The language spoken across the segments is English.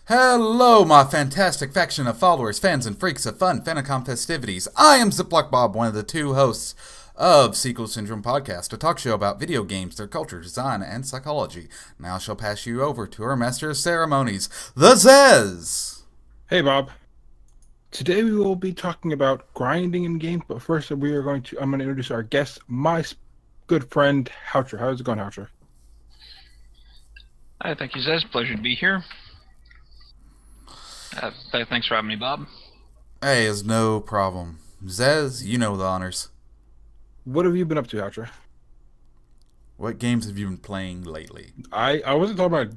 Hello, my fantastic faction of followers, fans, and freaks of fun Fanicom festivities. I am ZiplockBob, one of the two hosts of Sequel Syndrome Podcast, a talk show about video games, their culture, design, and psychology. Now I shall pass you over to our master of ceremonies, the Zez. Hey Bob. Today we will be talking about grinding in games, but first I'm going to introduce our guest, my good friend Hautra. How's it going, Hautra? Hi, thank you, Zez. Pleasure to be here. Thanks for having me, Bob. Hey, is no problem. Zez, you know the honors. What have you been up to, Hautra? What games have you been playing lately? I wasn't talking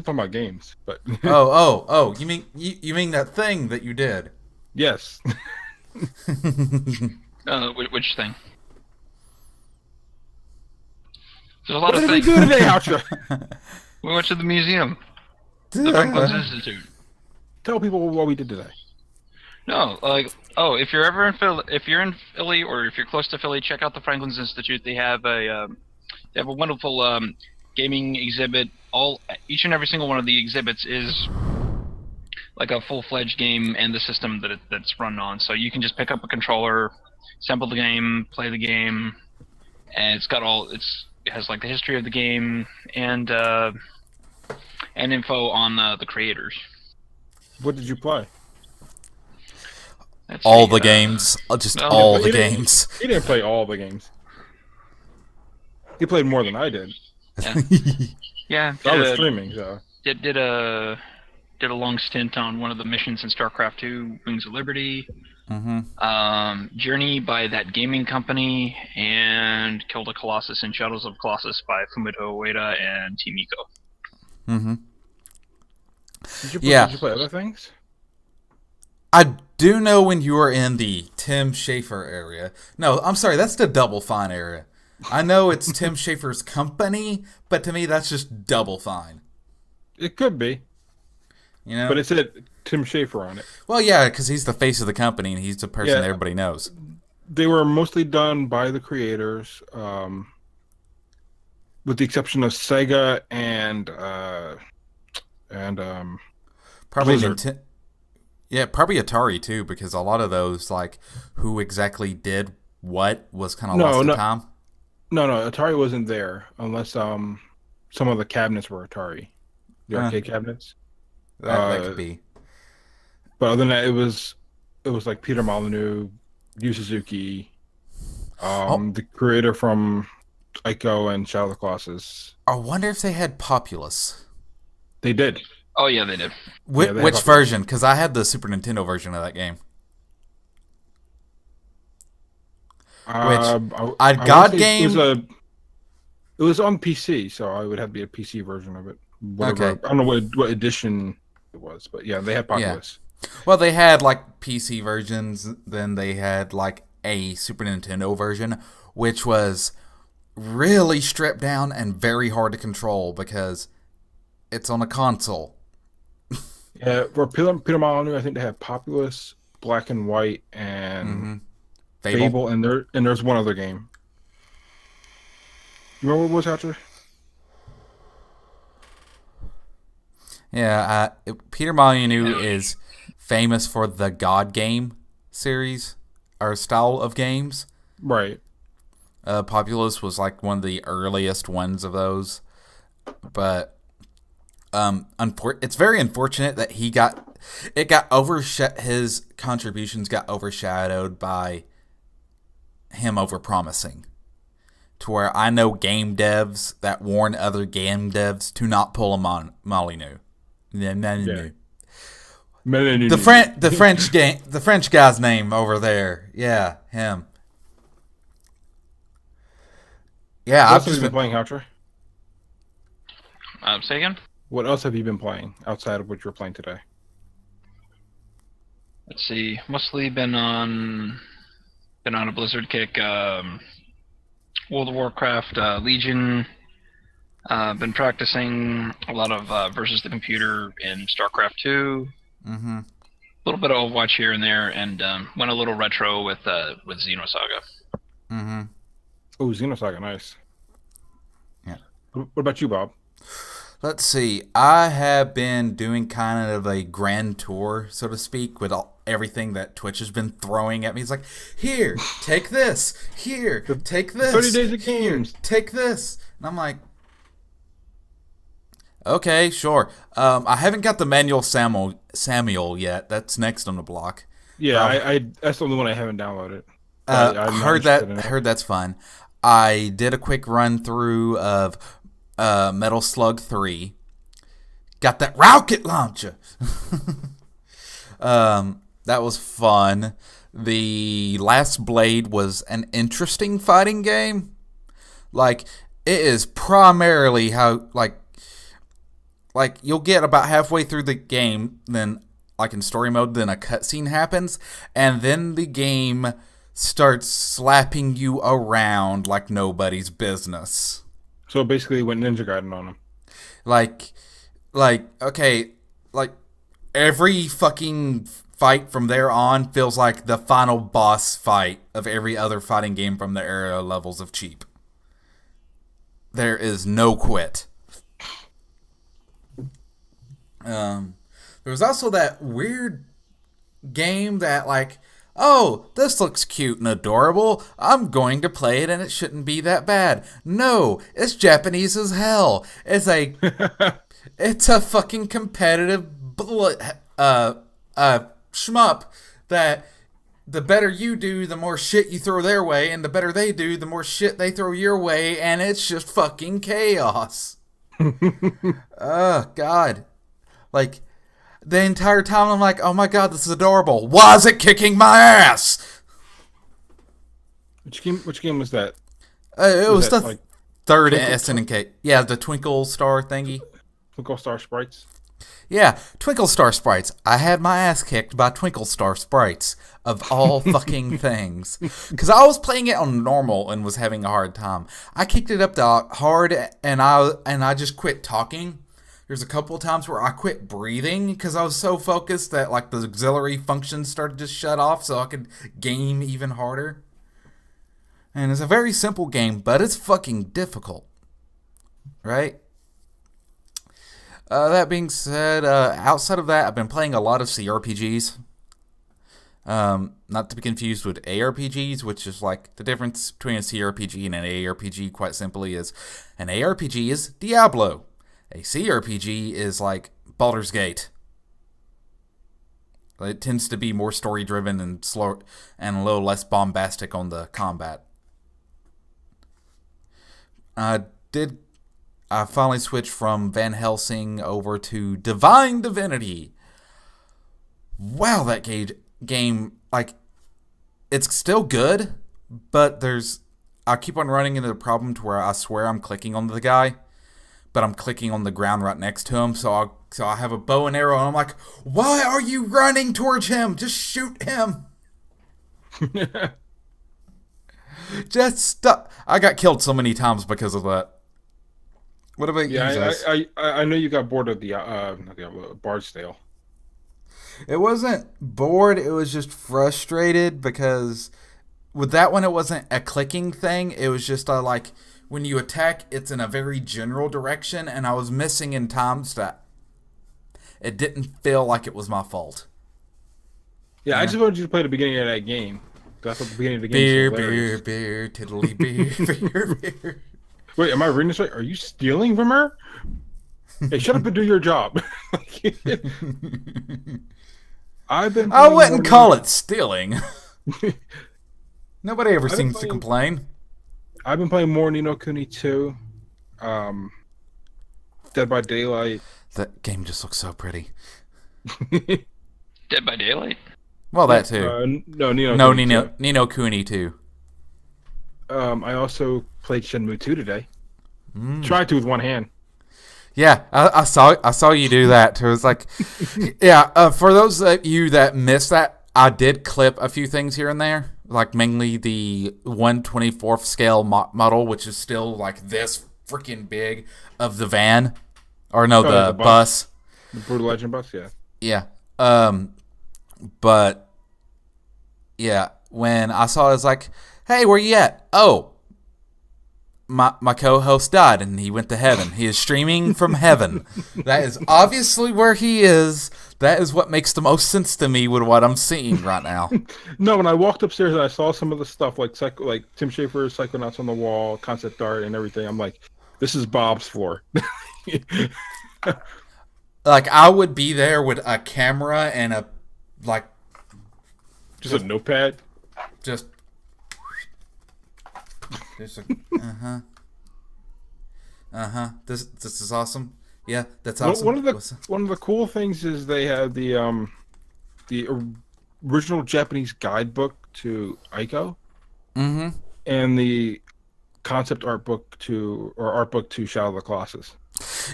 about games, but oh, you mean that thing that you did? yes. Which thing? There's a lot What of did we things. do today, Hautra? We went to the museum, the Franklin's Institute. Tell people what we did today. No, if you're in Philly, or if you're close to Philly, check out the Franklin's Institute. They have a wonderful gaming exhibit. Each and every single one of the exhibits is like a full-fledged game and the system that's run on. So you can just pick up a controller, assemble the game, play the game, and it has like the history of the game and info on the creators. What did you play? All the games. Just no, all the games. He didn't play all the games. He played more than I did. Yeah, I was streaming, so. did a long stint on one of the missions in StarCraft 2, Wings of Liberty. Journey by that gaming company, and killed a Colossus in Shadows of Colossus by Fumito Ueda and Team Eco. Did you play other things? I do know when you were in the Tim Schafer area. No, I'm sorry, that's the Double Fine area. I know it's Tim Schafer's company, but to me that's just Double Fine. It could be. You know? But it said Tim Schafer on it. Well, yeah, because he's the face of the company and he's the person that everybody knows. They were mostly done by the creators, with the exception of Sega and Probably Blizzard. probably Atari too, because a lot of those, like, who exactly did what was kind of lost to time. No, Atari wasn't there unless some of the cabinets were Atari, the arcade cabinets. That could be. But other than that, it was like Peter Molyneux, Yu Suzuki, the creator from Ico and Shadow of the Colossus. I wonder if they had Populous. They did. Oh yeah, they did. Which version? Because I had the Super Nintendo version of that game. It was on PC, so I would have to be a PC version of it. Whatever. Okay. I don't know what edition it was, but yeah, they had Populous. Yeah. Well, they had like PC versions, then they had like a Super Nintendo version, which was really stripped down and very hard to control because it's on a console. Yeah, for Peter Molyneux, I think they had Populous, Black and White, and Fable, and there's one other game. You remember what it was, Hautra? Yeah, Peter Molyneux is famous for the God Game series, or style of games. Right. Populous was like one of the earliest ones of those, but it's very unfortunate that his contributions got overshadowed by him overpromising. To where I know game devs that warn other game devs to not pull a Molyneux. The French guy's name over there. Yeah, him. Yeah, What else have you been playing, Hautra? Say again? What else have you been playing outside of what you were playing today? Let's see. Mostly been on a Blizzard kick. World of Warcraft, Legion. Been practicing a lot of versus the computer in StarCraft 2. A little bit of Overwatch here and there, and went a little retro with Xenosaga. Oh, Xenosaga, nice. Yeah. What about you, Bob? Let's see. I have been doing kind of a grand tour, so to speak, with everything that Twitch has been throwing at me. It's like, here, take this. Here, take this. 30 days of Here, games. take this. And I'm like, okay, sure. I haven't got the manual Samuel yet. That's next on the block. Yeah, I that's the only one I haven't downloaded. I'm not interested in it. Heard that's fun. I did a quick run through of Metal Slug 3. Got that rocket launcher. That was fun. The Last Blade was an interesting fighting game. Like, it is primarily how, like you'll get about halfway through the game, then, like in story mode, then a cutscene happens, and then the game starts slapping you around like nobody's business. So basically, went Ninja Gaiden on him. Okay, every fucking fight from there on feels like the final boss fight of every other fighting game from the era levels of cheap. There is no quit. There was also that weird game that, like, oh, this looks cute and adorable. I'm going to play it and it shouldn't be that bad. No, it's Japanese as hell. It's a fucking competitive shmup that the better you do, the more shit you throw their way, and the better they do, the more shit they throw your way, and it's just fucking chaos. Oh, God. Like, the entire time I'm like, oh my God, this is adorable. Why is it kicking my ass? Which game was that? It was the like third Twinkle SNK. Yeah, the Twinkle Star thingy. Twinkle Star Sprites? Yeah, Twinkle Star Sprites. I had my ass kicked by Twinkle Star Sprites, of all fucking things. Because I was playing it on normal and was having a hard time. I kicked it up to hard, and I just quit talking. There's a couple of times where I quit breathing because I was so focused that, like, the auxiliary functions started to shut off so I could game even harder. And it's a very simple game, but it's fucking difficult. Right? That being said, outside of that, I've been playing a lot of CRPGs. Not to be confused with ARPGs, which is like the difference between a CRPG and an ARPG, quite simply, is an ARPG is Diablo. A CRPG is like Baldur's Gate. It tends to be more story-driven and slow and a little less bombastic on the combat. I finally switched from Van Helsing over to Divine Divinity. Wow, that game, like, it's still good, but I keep on running into the problem to where I swear I'm clicking on the guy, but I'm clicking on the ground right next to him, so I have a bow and arrow, and I'm like, why are you running towards him? Just shoot him. Just stop. I got killed so many times because of that. What about you, Zez? I know you got bored of the Bard's Tale. It wasn't bored, it was just frustrated because with that one it wasn't a clicking thing, it was just like when you attack it's in a very general direction, and I was missing in times that it didn't feel like it was my fault. Yeah, I just wanted you to play the beginning of that game. That's what the beginning of the game is. Beer, tiddly beer, beer. Wait, am I reading this right? Are you stealing from her? Hey, shut up and do your job. I wouldn't call it stealing. Nobody ever seems to complain. I've been playing more Ni no Kuni 2. Dead by Daylight. That game just looks so pretty. Dead by Daylight? Well, that too. No, Ni no Kuni 2. I also played Shenmue 2 today. Tried to with one hand. Yeah, I saw you do that too. It's like, yeah. For those of you that missed that, I did clip a few things here and there, like mainly the 1/24th scale model, which is still like this freaking big, of the van, or no, the bus. The Brutal Legend bus, yeah. Yeah. But yeah, when I saw it, I was like, hey, where you at? Oh, my co-host died and he went to heaven. He is streaming from heaven. That is obviously where he is. That is what makes the most sense to me with what I'm seeing right now. No, when I walked upstairs and I saw some of the stuff like Tim Schafer's Psychonauts on the wall, concept art, and everything, I'm like, this is Bob's floor. Like, I would be there with a camera and a, like... Just a notepad? Just This is awesome. Yeah, that's awesome. One of the cool things is they have the original Japanese guidebook to Ico, and the concept art book to Shadow of the Colossus.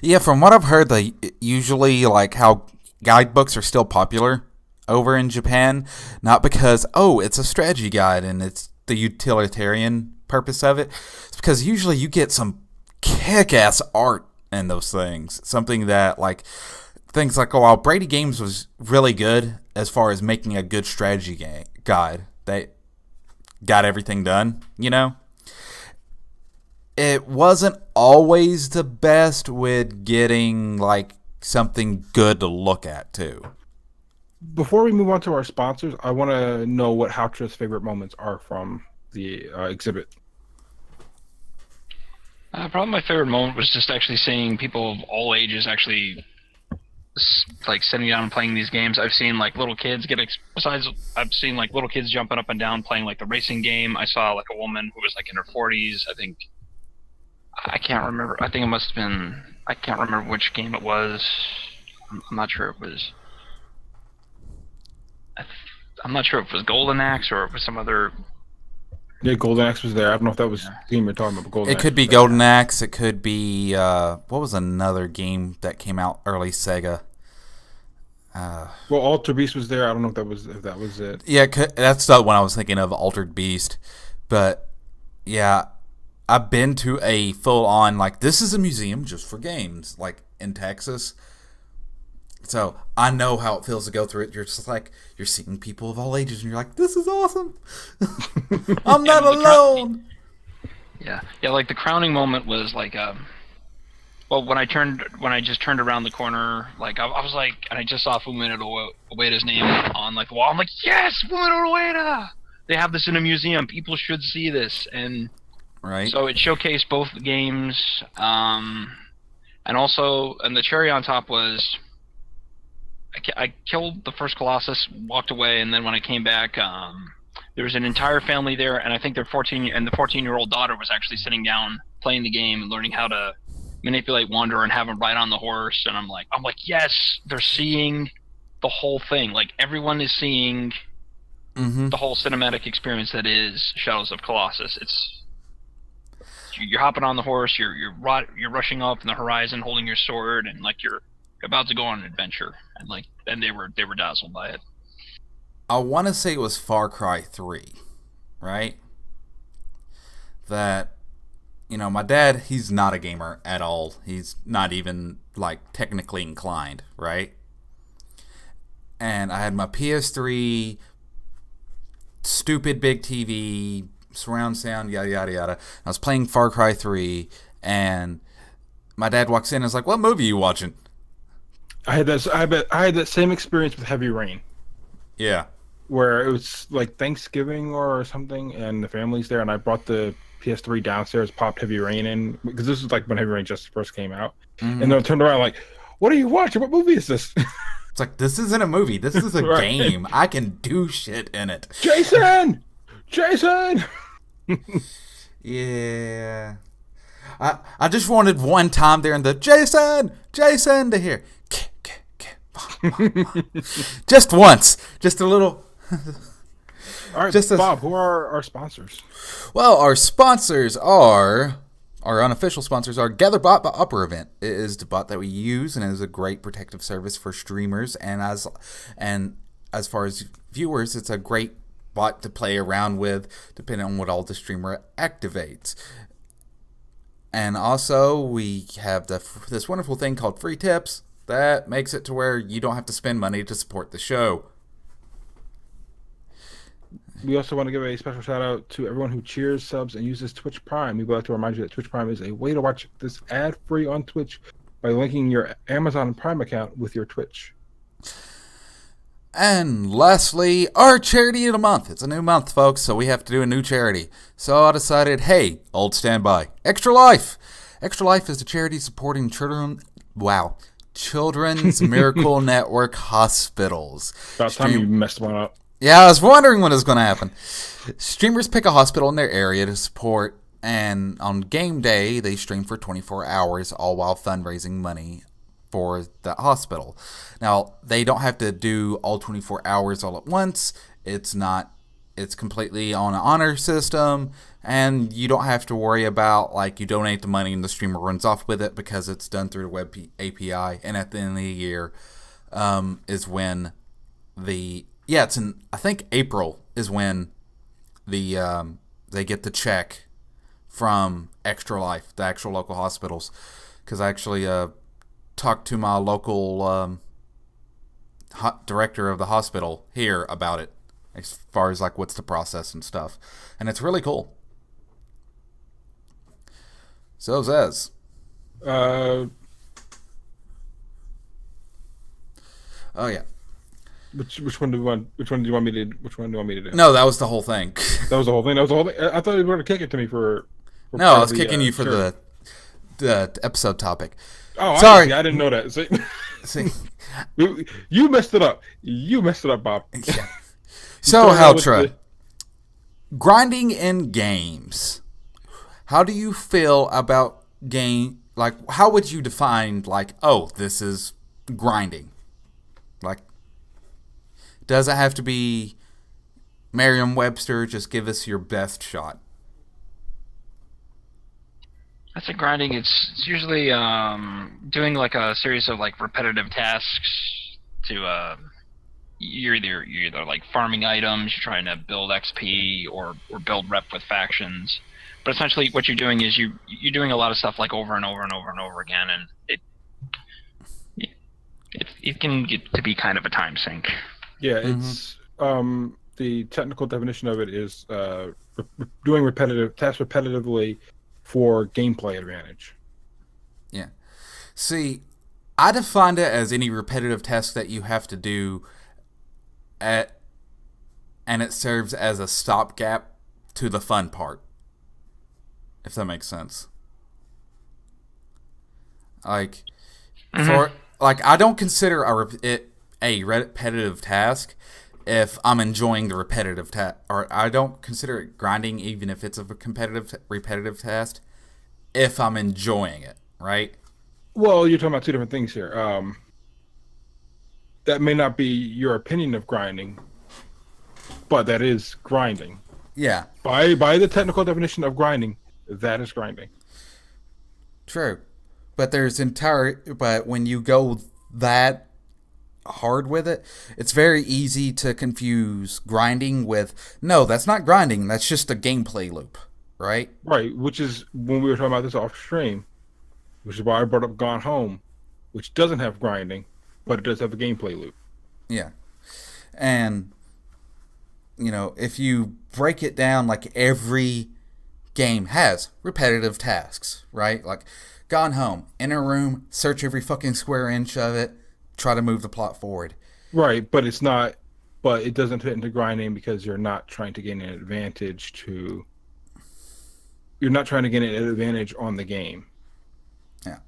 Yeah, from what I've heard, they usually like how guidebooks are still popular over in Japan, not because it's a strategy guide and it's the utilitarian purpose of it. It's because usually you get some kick-ass art in those things. Something that things like while Brady Games was really good as far as making a good strategy guide, they got everything done, It wasn't always the best with getting something good to look at too. Before we move on to our sponsors, I want to know what Hautra's favorite moments are from the exhibit. Probably my favorite moment was just actually seeing people of all ages actually sitting down and playing these games. I've seen little kids I've seen little kids jumping up and down playing the racing game. I saw a woman who was in her 40s. I can't remember. I think it must have been. I can't remember which game it was. I'm not sure it was. I'm not sure if it was Golden Axe or if it was some other. Yeah, Golden Axe was there. I don't know if that was the game you're talking about. It could be Golden Axe. It could be what was another game that came out early Sega? Well, Altered Beast was there. I don't know if that was it. Yeah, that's the one I was thinking of, Altered Beast. But yeah, I've been to a full-on this is a museum just for games, in Texas. So I know how it feels to go through it. You're just you're seeing people of all ages, and you're like, this is awesome. I'm not alone. Yeah, the crowning moment was well, when I just turned around the corner, I was and I just saw Fumito Ueda's name on the wall. I'm like, yes, Fumito Ueda! They have this in a museum. People should see this, and right. So it showcased both the games, and the cherry on top was. I killed the first Colossus, walked away, and then when I came back, there was an entire family there, and I think the 14-year-old daughter was actually sitting down playing the game and learning how to manipulate Wander and have him ride on the horse. And I'm like, yes, they're seeing the whole thing. Everyone is seeing the whole cinematic experience that is Shadows of Colossus. You're hopping on the horse, you're rushing up in the horizon, holding your sword, and you're about to go on an adventure, and they were dazzled by it. I want to say it was Far Cry 3, right? That, my dad, he's not a gamer at all. He's not even technically inclined, right? And I had my PS3, stupid big TV, surround sound, yada yada yada. I was playing Far Cry 3, and my dad walks in and is like, "What movie are you watching?" I had that same experience with Heavy Rain. Yeah. Where it was Thanksgiving or something, and the family's there, and I brought the PS3 downstairs, popped Heavy Rain in, because this was when Heavy Rain just first came out. And then I turned around what are you watching? What movie is this? It's this isn't a movie. This is a game. I can do shit in it. Jason! Yeah. I just wanted one time there in the Jason to hear. Just once. Just a little. All right, Bob, who are our sponsors? Well, our sponsors are... Our unofficial sponsors are GatherBot by Upper Event. It is the bot that we use, and it is a great protective service for streamers. And as far as viewers, it's a great bot to play around with, depending on what all the streamer activates. And also, we have this wonderful thing called Free Tips that makes it to where you don't have to spend money to support the show. We also want to give a special shout out to everyone who cheers, subs, and uses Twitch Prime. We would like to remind you that Twitch Prime is a way to watch this ad-free on Twitch by linking your Amazon Prime account with your Twitch. And lastly, our charity of the month. It's a new month, folks, so we have to do a new charity. So I decided, hey, old standby, Extra Life. Extra Life is a charity supporting Children's Miracle Network hospitals. About time you messed one up. Yeah, I was wondering when it was going to happen. Streamers pick a hospital in their area to support, and on game day, they stream for 24 hours, all while fundraising money for that hospital. Now, they don't have to do all 24 hours all at once. It's completely on an honor system, and you don't have to worry about, like, you donate the money and the streamer runs off with it because it's done through the web API, and at the end of the year is when I think April is when they get the check from Extra Life, the actual local hospitals. Because I actually talked to my local director of the hospital here about it, as far as like what's the process and stuff, and it's really cool. So Zez. Oh yeah. Which one do you want? Which one do you want me to? Which one do you want me to do? No, that was the whole thing. That was the whole thing. I thought you were going to kick it to me for no, I was kicking you for the episode topic. Oh, sorry, I didn't know that. See, you messed it up. You messed it up, Bob. Yeah. So Hautra, grinding in games. How do you feel about game? Like, how would you define like, oh, this is grinding? Like, does it have to be Merriam-Webster? Just give us your best shot. I think grinding, it's usually doing like a series of like repetitive tasks to you're either like farming items, you're trying to build XP or build rep with factions. But essentially what you're doing is you're doing a lot of stuff like over and over and over and over again, and it can get to be kind of a time sink. Yeah, it's the technical definition of it is doing repetitive tasks repetitively for gameplay advantage. Yeah. See, I defined it as any repetitive task that you have to do and it serves as a stopgap to the fun part. If that makes sense. Like, I don't consider a repetitive task if I'm enjoying the repetitive task, or I don't consider it grinding even if it's a repetitive task if I'm enjoying it, right? Well, you're talking about two different things here. That may not be your opinion of grinding, but that is grinding. Yeah. By the technical definition of grinding, that is grinding. True. But but when you go that hard with it, it's very easy to confuse grinding with, no, that's not grinding, that's just a gameplay loop, right? Right, which is when we were talking about this off stream, which is why I brought up Gone Home, which doesn't have grinding, but it does have a gameplay loop. Yeah. And, if you break it down, like every game has repetitive tasks, right? Like Gone Home, in a room, search every fucking square inch of it, try to move the plot forward. Right, but it's not. But it doesn't fit into grinding because you're not trying to gain an advantage to. You're not trying to gain an advantage on the game. Yeah.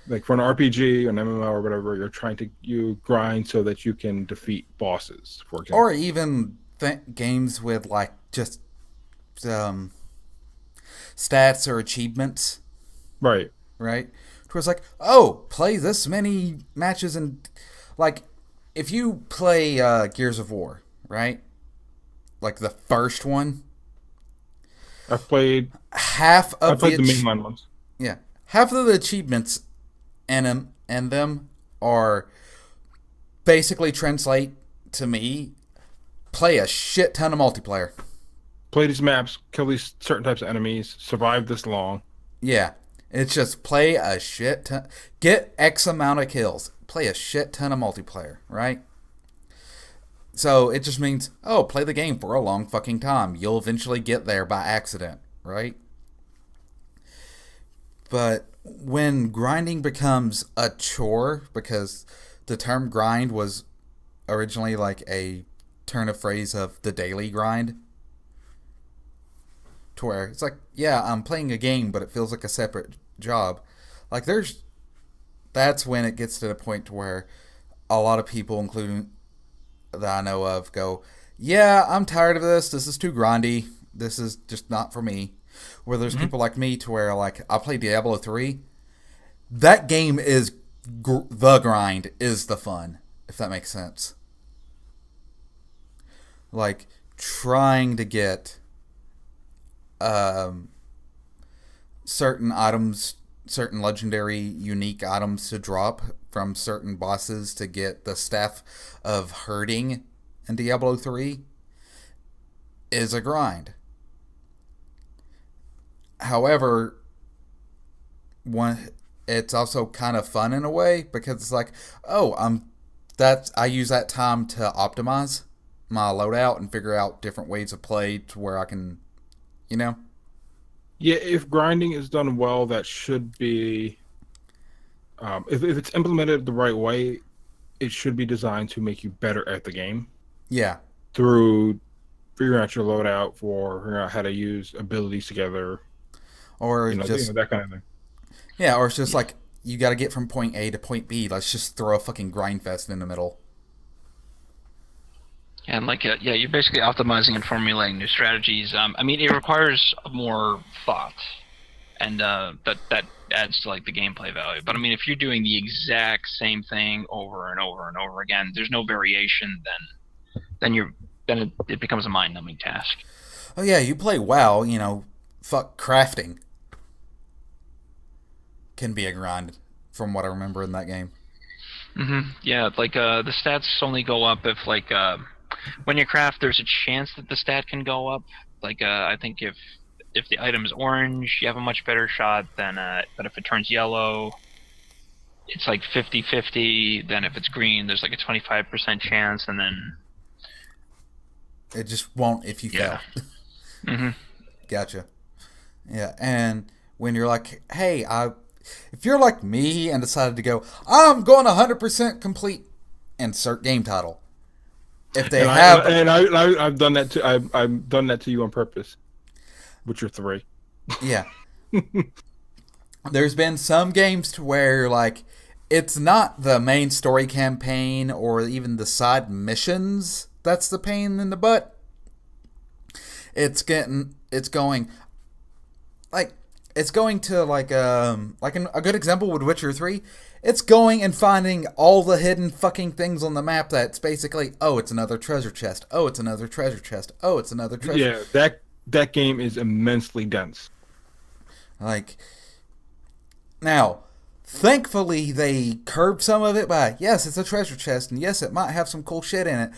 Like for an RPG, an MMO, or whatever, you grind so that you can defeat bosses, for example. Or even games with like just stats or achievements. Right. Right? It was like, oh, play this many matches, and like if you play Gears of War, right? Like the first one. I played the mainline ones. Yeah. Half of the achievements and them are basically translate to me, play a shit ton of multiplayer. Play these maps, kill these certain types of enemies, survive this long. Yeah. It's just play a shit ton. Get X amount of kills. Play a shit ton of multiplayer, right? So it just means, oh, play the game for a long fucking time. You'll eventually get there by accident, right? But when grinding becomes a chore, because the term grind was originally like a turn of phrase of the daily grind, to where it's like, yeah, I'm playing a game, but it feels like a separate job. Like that's when it gets to the point to where a lot of people, including that I know of, go, yeah, I'm tired of this. This is too grindy. This is just not for me. Where there's people like me to where, like, I play Diablo 3. That game is the grind is the fun, if that makes sense. Like, trying to get certain items, certain legendary, unique items to drop from certain bosses to get the Staff of Herding in Diablo 3 is a grind. However, it's also kind of fun in a way, because it's like, oh, I use that time to optimize my loadout and figure out different ways of play to where I can, you know. Yeah, if grinding is done well, that should be. If it's implemented the right way, it should be designed to make you better at the game. Yeah. Through figuring out your loadout, for figuring out how to use abilities together, or just that kind of thing. Yeah, or it's just like, you got to get from point A to point B. Let's just throw a fucking grind fest in the middle. And like, yeah, you're basically optimizing and formulating new strategies. I mean, it requires more thought, and that adds to like the gameplay value. But I mean, if you're doing the exact same thing over and over and over again, there's no variation. Then it becomes a mind-numbing task. Oh yeah, you play WoW, fuck crafting can be a grind, from what I remember in that game. Yeah, like the stats only go up if like when you craft, there's a chance that the stat can go up. Like I think if the item is orange, you have a much better shot than but if it turns yellow, it's like 50-50. Then if it's green, there's like a 25% chance, and then it just won't if you fail. Gotcha. Yeah, and when you're like, hey, if you're like me and decided to go, I'm going 100% complete, insert game title. If they I've done that to I've done that to you on purpose. Witcher 3. Yeah. There's been some games to where like it's not the main story campaign or even the side missions that's the pain in the butt. It's going to a good example with Witcher 3. It's going and finding all the hidden fucking things on the map that's basically, oh, it's another treasure chest. Oh, it's another treasure chest. Oh, it's another treasure. Yeah, that game is immensely dense. Like, now, thankfully they curbed some of it by, yes, it's a treasure chest, and yes, it might have some cool shit in it.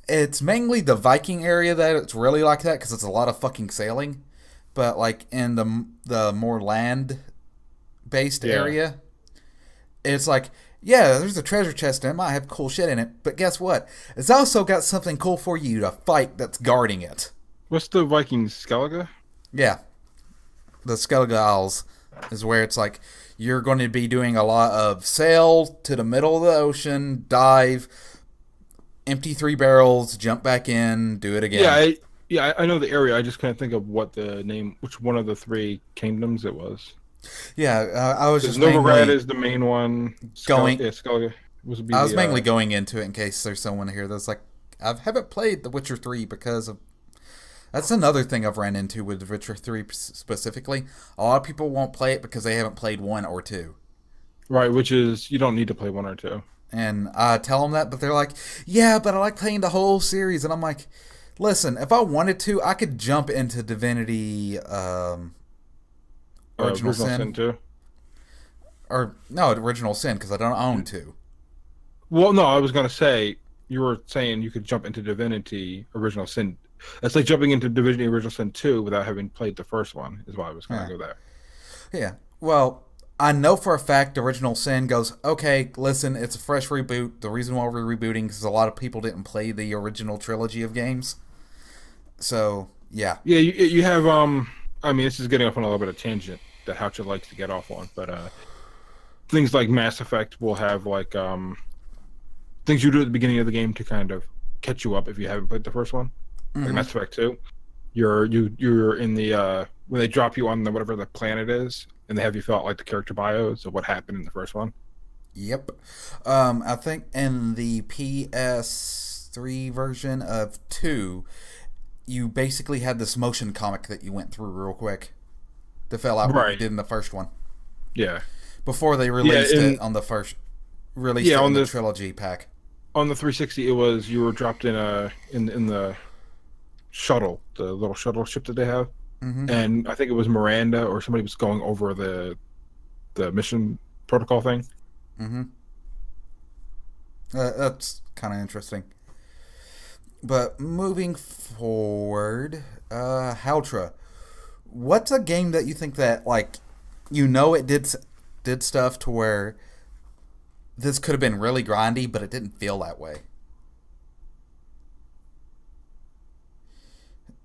It's mainly the Viking area that it's really like that, because it's a lot of fucking sailing. But like in the more land-based area, it's like, yeah, there's a treasure chest and it might have cool shit in it, but guess what? It's also got something cool for you to fight that's guarding it. What's the Viking Skellige? Yeah. The Skellige Isles is where it's like, you're going to be doing a lot of sail to the middle of the ocean, dive, empty 3 barrels, jump back in, do it again. Yeah, I know the area. I just can't think of which one of the 3 kingdoms it was. Yeah, I was just Novigrad is the main one. Skellige I was mainly going into it in case there's someone here that's like, I haven't played The Witcher 3 because of... That's another thing I've ran into with The Witcher 3 specifically. A lot of people won't play it because they haven't played 1 or 2. Right, which is, you don't need to play 1 or 2. And I tell them that, but they're like, yeah, but I like playing the whole series. And I'm like, listen, if I wanted to, I could jump into Divinity Original Sin 2. Or, no, Original Sin, because I don't own 2. Well, no, I was going to say, you were saying you could jump into Divinity Original Sin. That's like jumping into Divinity Original Sin 2 without having played the first one, is why I was going to go there. Yeah. Well, I know for a fact Original Sin goes, okay, listen, it's a fresh reboot. The reason why we're rebooting is a lot of people didn't play the original trilogy of games. So, yeah. Yeah, you have, I mean, this is getting off on a little bit of tangent that Hautra likes to get off on, but things like Mass Effect will have, like, things you do at the beginning of the game to kind of catch you up if you haven't played the first one. Like Mass Effect 2. You're in the, when they drop you on the whatever the planet is, and they have you fill out like the character bios of what happened in the first one. Yep. I think in the PS3 version of 2, you basically had this motion comic that you went through real quick to fill out what you did in the first one. Yeah. Before they released it on the first, released it on the trilogy pack. On the 360, it was you were dropped in the shuttle, the little shuttle ship that they have. And I think it was Miranda or somebody was going over the mission protocol thing. That's kind of interesting. But moving forward, Hautra, what's a game that you think that, like, it did stuff to where this could have been really grindy, but it didn't feel that way?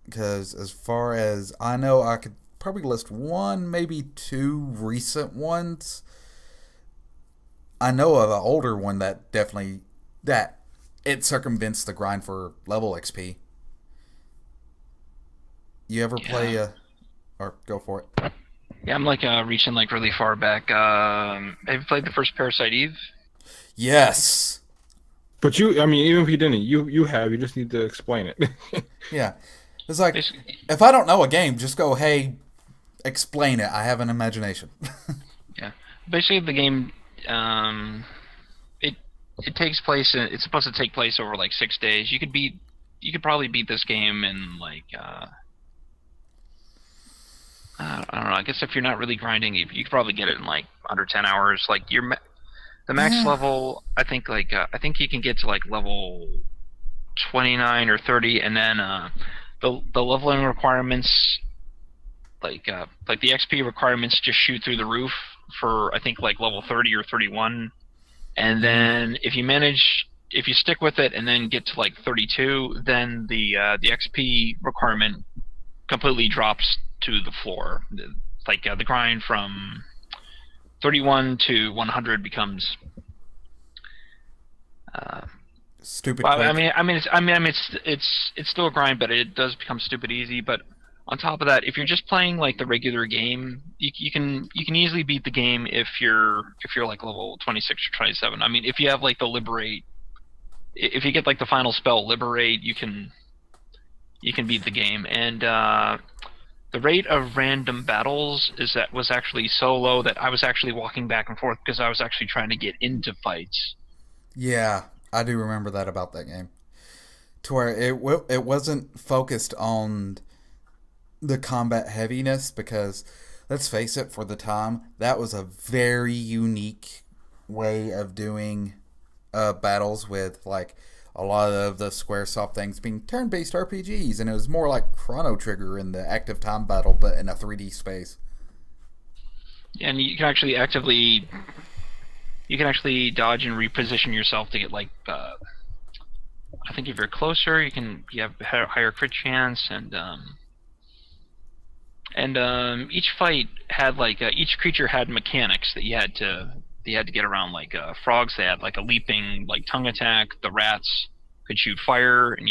Because as far as I know, I could probably list one, maybe two recent ones. I know of an older one that definitely, that it circumvents the grind for level XP. You ever play or go for it? Yeah, I'm like reaching like really far back. Have you played the first Parasite Eve? Yes. But I mean, even if you didn't, you have. You just need to explain it. Yeah. It's like, if I don't know a game, just go, hey, explain it. I have an imagination. Yeah. Basically, the game, it takes place, it's supposed to take place over like 6 days. You could probably beat this game in like, I don't know, I guess if you're not really grinding, you could probably get it in like under 10 hours. Like, the max level, I think you can get to like level 29 or 30, and then, the leveling requirements, like the XP requirements, just shoot through the roof for I think like level 30 or 31, and then if you stick with it and then get to like 32, then the XP requirement completely drops to the floor. Like the grind from 31 to 100 becomes. Stupid. Well, it's still a grind, but it does become stupid easy. But on top of that, if you're just playing like the regular game, you can easily beat the game if you're like level 26 or 27. I mean, if you have like the liberate, if you get like the final spell liberate, you can beat the game. And the rate of random battles was actually so low that I was actually walking back and forth because I was actually trying to get into fights. Yeah. I do remember that about that game, to where it wasn't focused on the combat heaviness, because let's face it, for the time, that was a very unique way of doing battles, with like a lot of the Squaresoft things being turn-based RPGs, and it was more like Chrono Trigger in the active time battle, but in a 3D space. Yeah, and you can actually dodge and reposition yourself to get like I think if you're closer, you have a higher crit chance, and each fight had like each creature had mechanics that you had to get around. Like frogs, they had like a leaping like tongue attack. The rats could shoot fire, and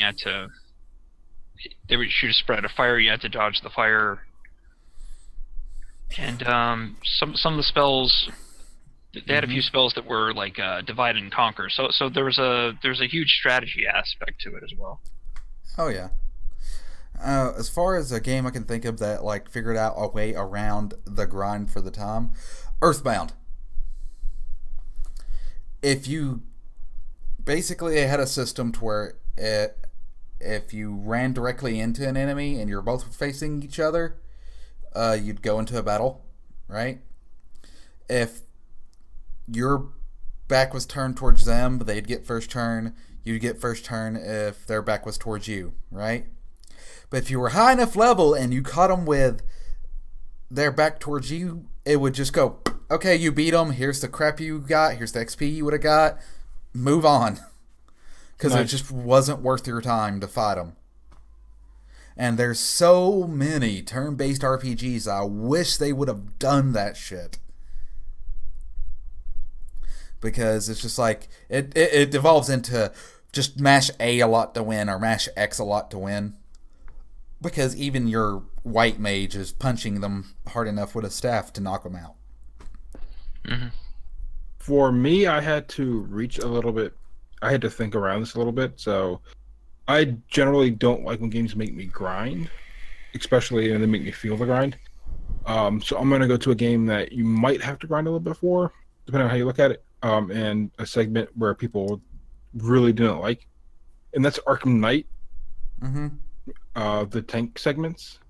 they would shoot a spread of fire. You had to dodge the fire, and some of the spells. They had a few spells that were like divide and conquer, so there's a huge strategy aspect to it as well. Oh yeah. As far as a game I can think of that like figured out a way around the grind for the time, Earthbound. If you basically had a system to where if you ran directly into an enemy and you're both facing each other, you'd go into a battle, right? If your back was turned towards them, but they'd get first turn. You'd get first turn if their back was towards you, right? But if you were high enough level and you caught them with their back towards you, it would just go, okay, you beat them. Here's the crap you got. Here's the XP you would have got. Move on. Because it just wasn't worth your time to fight them. And there's so many turn-based RPGs. I wish they would have done that shit. Because it's just like, it devolves into just mash A a lot to win or mash X a lot to win. Because even your white mage is punching them hard enough with a staff to knock them out. Mm-hmm. For me, I had to reach a little bit. I had to think around this a little bit. So I generally don't like when games make me grind, especially when they make me feel the grind. So I'm going to go to a game that you might have to grind a little bit for, depending on how you look at it, and a segment where people really didn't like, and that's Arkham Knight. Mm-hmm. The tank segments.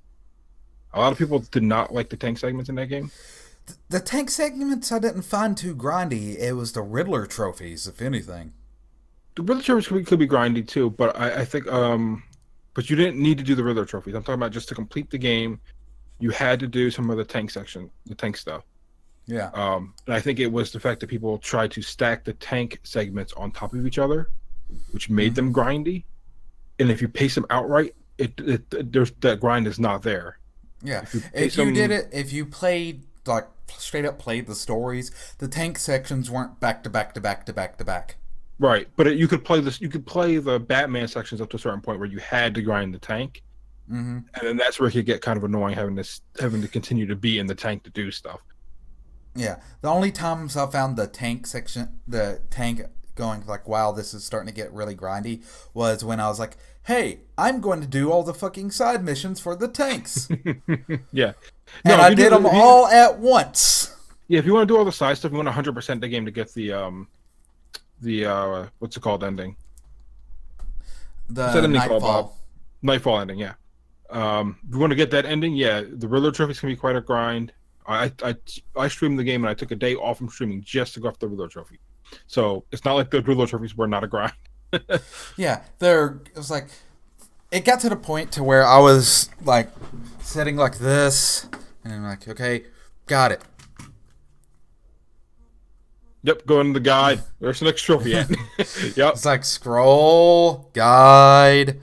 A lot of people did not like the tank segments in that game. The tank segments I didn't find too grindy. It was the Riddler trophies, if anything. The Riddler trophies could be grindy too, but I think but you didn't need to do the Riddler trophies. I'm talking about just to complete the game, you had to do some of the tank section, the tank stuff. Yeah. And I think it was the fact that people tried to stack the tank segments on top of each other, which made them grindy. And if you pace them outright, there's that grind is not there. Yeah. If you played like straight up played the stories, the tank sections weren't back to back to back to back to back. Right, but you could play this. You could play the Batman sections up to a certain point where you had to grind the tank, and then that's where it could get kind of annoying having to continue to be in the tank to do stuff. Yeah, the only times I found the tank going like, wow, this is starting to get really grindy, was when I was like, hey, I'm going to do all the fucking side missions for the tanks. Yeah, and I did them all at once. Yeah, if you want to do all the side stuff, you want 100% the game to get the what's it called ending? The Nightfall. Nightfall ending, yeah. If you want to get that ending, yeah, the Riddler trophies can be quite a grind. I streamed the game and I took a day off from streaming just to go after the Riddler trophy. So it's not like the Riddler trophies were not a grind. Yeah, it was like, it got to the point to where I was like sitting like this, and I'm like, okay, got it. Yep, go into the guide. There's the next trophy at. Yep. It's like scroll, guide.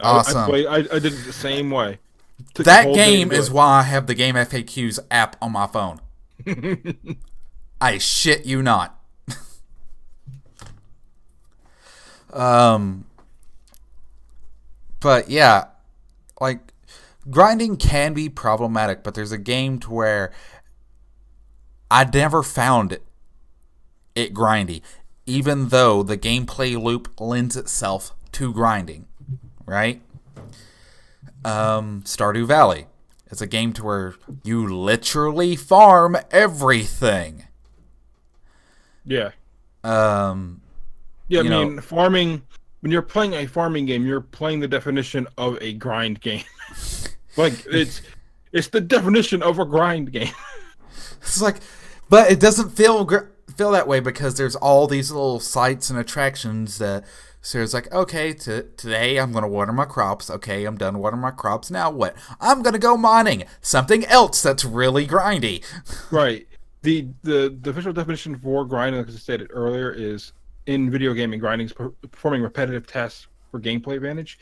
Awesome. I did it the same way. That game is why I have the Game FAQs app on my phone. I shit you not. But yeah, like grinding can be problematic, but there's a game to where I never found it grindy, even though the gameplay loop lends itself to grinding, right? Stardew Valley. It's a game to where you literally farm everything. Yeah. Yeah, I mean, farming, when you're playing a farming game, you're playing the definition of a grind game. Like, it's the definition of a grind game. It's like, but it doesn't feel that way because there's all these little sites and attractions that. So it's like, okay, today I'm going to water my crops. Okay, I'm done watering my crops. Now what? I'm going to go mining. Something else that's really grindy. Right. The official definition for grinding, like I stated earlier, is in video gaming, grinding is performing repetitive tasks for gameplay advantage.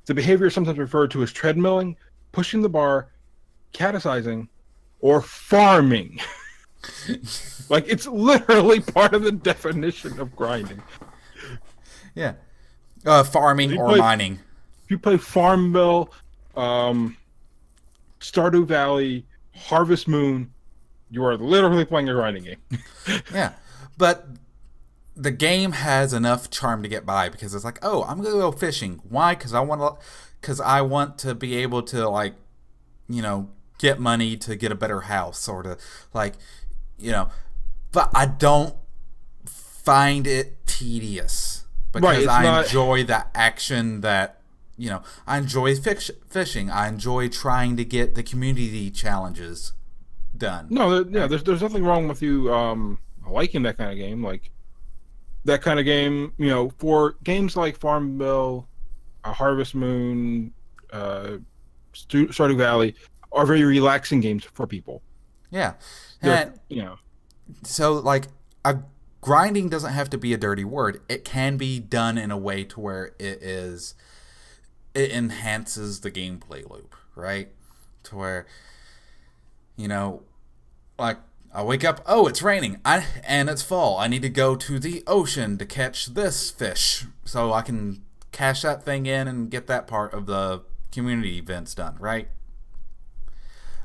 The behavior is sometimes referred to as treadmilling, pushing the bar, catasizing, or farming. Like, it's literally part of the definition of grinding. Yeah. Farming or mining. If you play Farmville, Stardew Valley, Harvest Moon, you are literally playing a grinding game. Yeah. But the game has enough charm to get by because it's like, oh, I'm going to go fishing. Why? Because I want to be able to, like, you know, get money to get a better house or to, like, you know, but I don't find it tedious. Because I enjoy the action that, you know, I enjoy fishing. I enjoy trying to get the community challenges done. No, yeah, there's nothing wrong with you liking that kind of game. Like, that kind of game, you know, for games like Farmville, Harvest Moon, Stardew Valley are very relaxing games for people. Yeah. They're, And so, like, grinding doesn't have to be a dirty word. It can be done in a way to where it enhances the gameplay loop, right? To where, like, I wake up, oh, it's raining, and it's fall. I need to go to the ocean to catch this fish so I can cash that thing in and get that part of the community events done, right?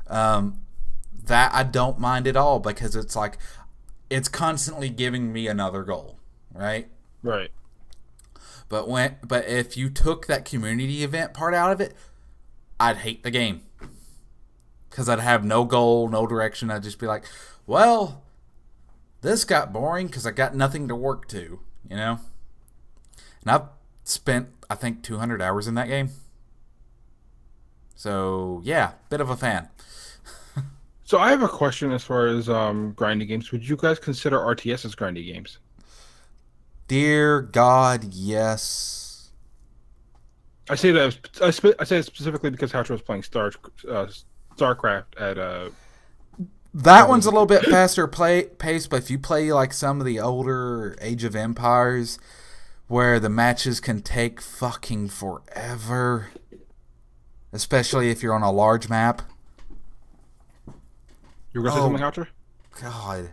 That I don't mind at all, because it's like, it's constantly giving me another goal, right? Right. But if you took that community event part out of it, I'd hate the game. Because I'd have no goal, no direction. I'd just be like, well, this got boring because I got nothing to work to, And I've spent, I think, 200 hours in that game. So, yeah, bit of a fan. So I have a question as far as grinding games. Would you guys consider RTS as grinding games? Dear God, yes. I say that I say it specifically because Hautra was playing StarCraft at That one's a little bit faster paced, but if you play like some of the older Age of Empires, where the matches can take fucking forever, especially if you're on a large map. You were gonna say something, Hautra? God.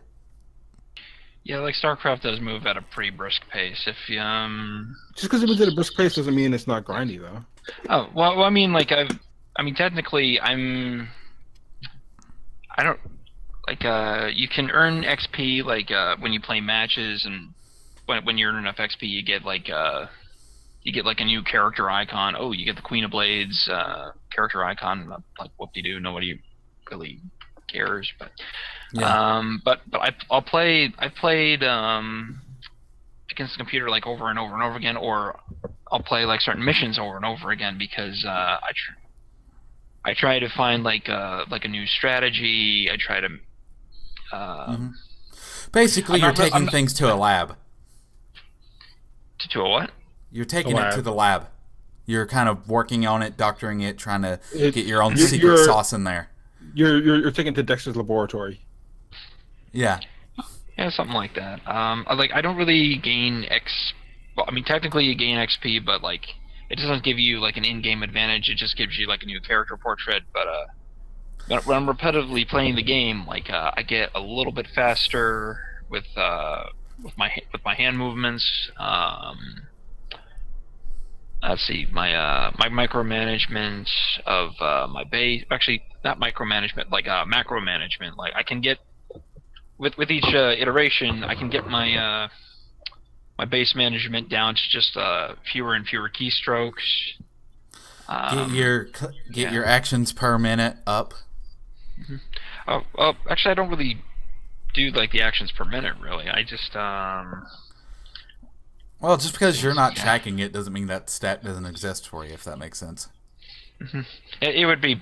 Yeah, like StarCraft does move at a pretty brisk pace. If you Just because it moves at a brisk pace doesn't mean it's not grindy, though. Oh well, I mean, like technically, I don't like you can earn XP like when you play matches, and when you earn enough XP, you get like a new character icon. Oh, you get the Queen of Blades character icon. Like whoop-de-doo, nobody really cares, but Yeah. but I played against the computer like over and over and over again, or I'll play like certain missions over and over again because I try to find like a new strategy. I try to Basically, you're taking things to a lab. To a what? You're taking it to the lab. You're kind of working on it, doctoring it, trying to get your own you're- secret sauce in there. You're taking it to Dexter's laboratory. Yeah. Yeah, something like that. I don't really gain X. Well, I mean, technically you gain XP, but like it doesn't give you like an in-game advantage. It just gives you like a new character portrait. But when I'm repetitively playing the game, like I get a little bit faster with my hand movements. Let's see, my micromanagement of my base. Actually, not micromanagement, like macro management. Like I can get with each iteration, I can get my my base management down to just fewer and fewer keystrokes. Get your actions per minute up. Oh, actually, I don't really do like the actions per minute. Really, I just Well, just because you're not tracking it doesn't mean that stat doesn't exist for you, if that makes sense. It would be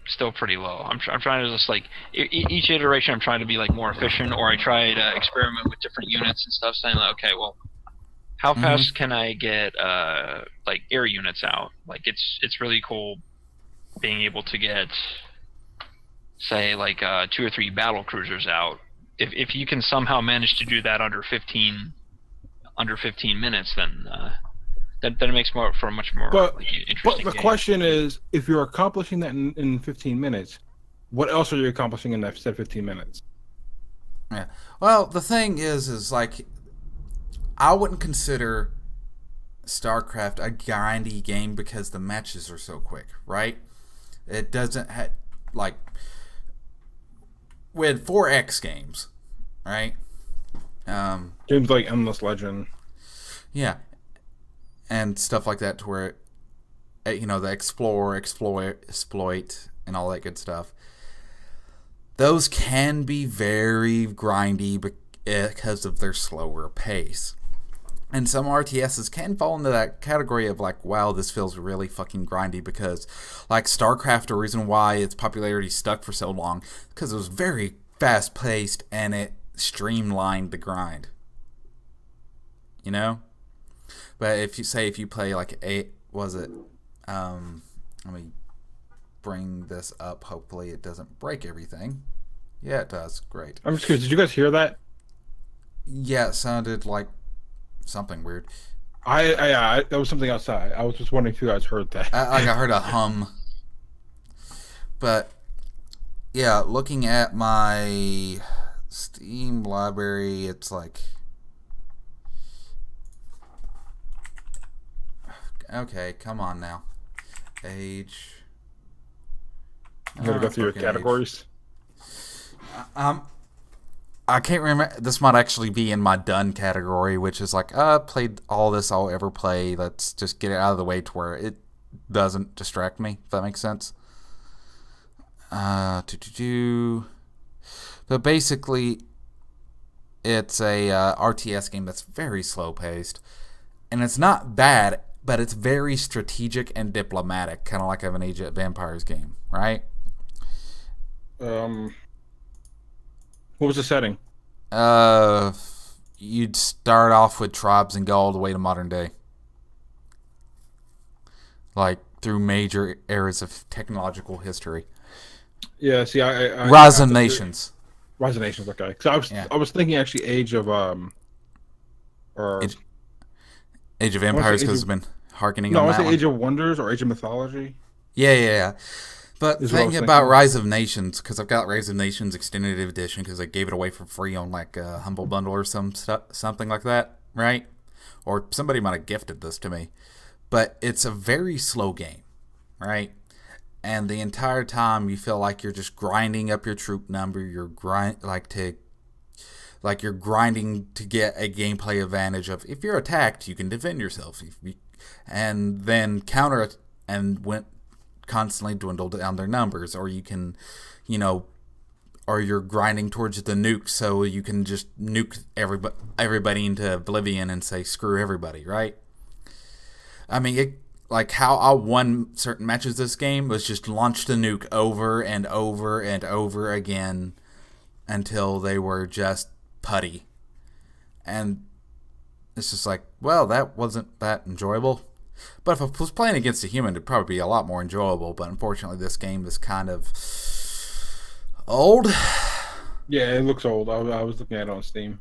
still pretty low. I'm trying to just like each iteration I'm trying to be like more efficient, or I try to experiment with different units and stuff, saying like, okay, well, how fast can I get like air units out? Like it's really cool being able to get, say, like 2 or 3 battle cruisers out. If you can somehow manage to do that under 15 minutes, then that makes for a much more interesting But the game. question is, if you're accomplishing that in 15 minutes, what else are you accomplishing in that said 15 minutes? Yeah. Well, the thing is like, I wouldn't consider StarCraft a grindy game because the matches are so quick, right? It doesn't have, like, with 4X games, right? Games like Endless Legend. Yeah. And stuff like that, to where, the explore, exploit, and all that good stuff. Those can be very grindy because of their slower pace. And some RTSs can fall into that category of like, wow, this feels really fucking grindy, because like StarCraft, the reason why its popularity stuck for so long, because it was very fast paced and it streamlined the grind. But if you play like let me bring this up, hopefully it doesn't break everything. Yeah, it does. Great. I'm just curious. Did you guys hear that? Yeah, it sounded like something weird. That was something outside. I was just wondering if you guys heard that. I heard a hum. But yeah, looking at my Steam library, it's like, okay, come on now. Age. You gotta go through your categories. I can't remember. This might actually be in my done category, which is like, played all this I'll ever play. Let's just get it out of the way to where it doesn't distract me, if that makes sense. But basically, it's a RTS game that's very slow paced, and it's not bad, but it's very strategic and diplomatic, kind of like an Age of Vampires game, right? What was the setting? You'd start off with tribes and go all the way to modern day, like through major eras of technological history. Yeah, see, Rise of Nations. Rise of Nations, okay. Because I was thinking actually Age of Age of Empires, because it's been harkening no, on I that was one. Age of Wonders or Age of Mythology. Yeah. But Is what I was thinking about thinking. Rise of Nations, because I've got Rise of Nations Extended Edition, because I gave it away for free on like a Humble Bundle or something like that, right? Or somebody might have gifted this to me. But it's a very slow game, right? And the entire time you feel like you're just grinding up your troop number. You're grinding to get a gameplay advantage of, if you're attacked, you can defend yourself, and then counter it, and constantly dwindle down their numbers, or you can, or you're grinding towards the nuke, so you can just nuke everybody into oblivion and say screw everybody, right? I mean, like how I won certain matches this game was just launch the nuke over and over and over again until they were just putty. And it's just like, well, that wasn't that enjoyable. But if I was playing against a human, it'd probably be a lot more enjoyable. But unfortunately, this game is kind of old. Yeah, it looks old. I was looking at it on Steam.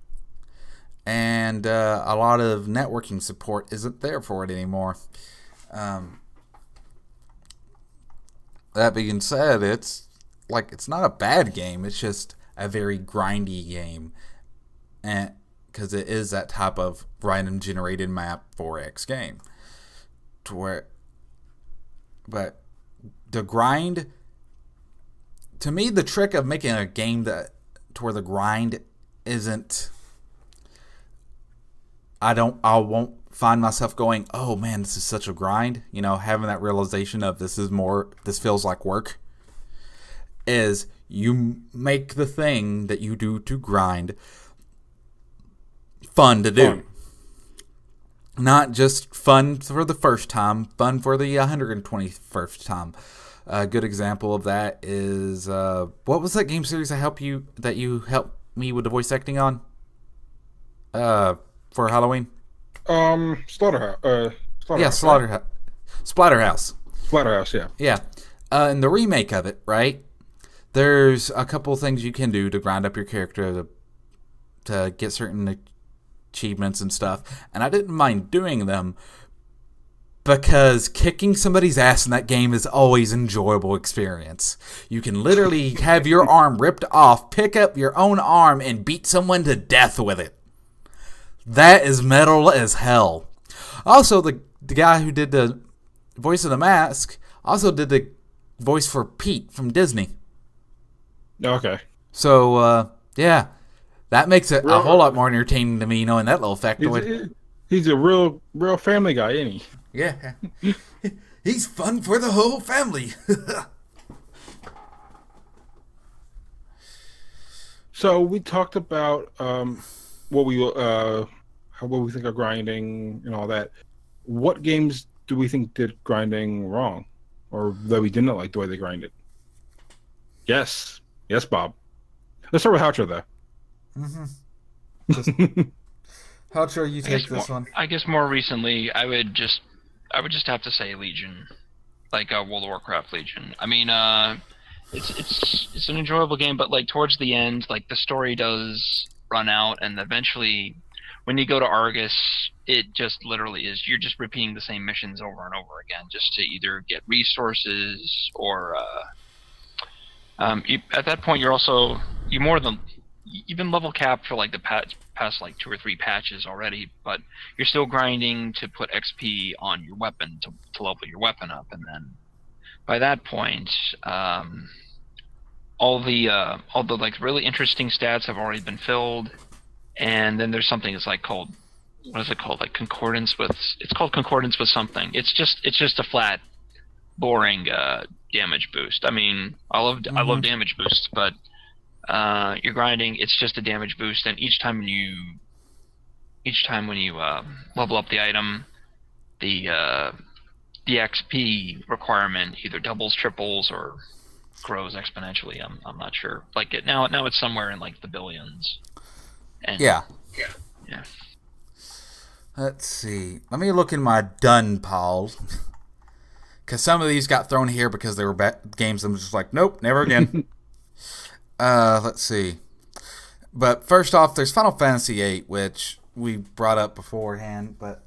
And a lot of networking support isn't there for it anymore. That being said, it's not a bad game. It's just a very grindy game, and because it is that type of random generated map 4X game, but the grind, to me, the trick of making a game to where the grind isn't, I won't find myself going, oh man, this is such a grind, having that realization of this feels like work, is you make the thing that you do to grind fun to do. Not just fun for the first time, fun for the 121st time. A good example of that is, what was that game series that you helped me with the voice acting on? For Halloween? Slaughterhouse. Yeah, Splatterhouse. Splatterhouse, yeah. Yeah. In the remake of it, right, there's a couple of things you can do to grind up your character to get certain achievements and stuff, and I didn't mind doing them because kicking somebody's ass in that game is always an enjoyable experience. You can literally have your arm ripped off, pick up your own arm, and beat someone to death with it. That is metal as hell. Also, the guy who did the voice of the Mask also did the voice for Pete from Disney. Okay. So, yeah. That makes it a whole lot more entertaining to me, knowing that little factoid. He's a real family guy, isn't he? Yeah. He's fun for the whole family. So we talked about what we think of grinding and all that. What games do we think did grinding wrong, or that we didn't like the way they grinded? Yes, Bob. Let's start with Hautra, though. Hautra, you take this one. I guess more recently, I would just have to say Legion, like World of Warcraft Legion. I mean, it's an enjoyable game, but like towards the end, like the story does run out, and eventually, when you go to Argus, it just literally is you're just repeating the same missions over and over again, just to either get resources or at that point you're more than you've been level capped for like the past like 2 or 3 patches already, but you're still grinding to put XP on your weapon to level your weapon up, and then by that point, all the like really interesting stats have already been filled, and then there's something that's like called what is it called like concordance with it's called concordance with something. It's just a flat, boring damage boost. I mean, I love damage boosts, but you're grinding. It's just a damage boost, and each time when you level up the item, the XP requirement either doubles, triples, or grows exponentially. I'm not sure. Like now it's somewhere in like the billions. And Yeah. Yeah. Let's see. Let me look in my done pile. Because some of these got thrown here because they were games I'm just like, nope, never again. Let's see. But first off, there's Final Fantasy VIII, which we brought up beforehand. But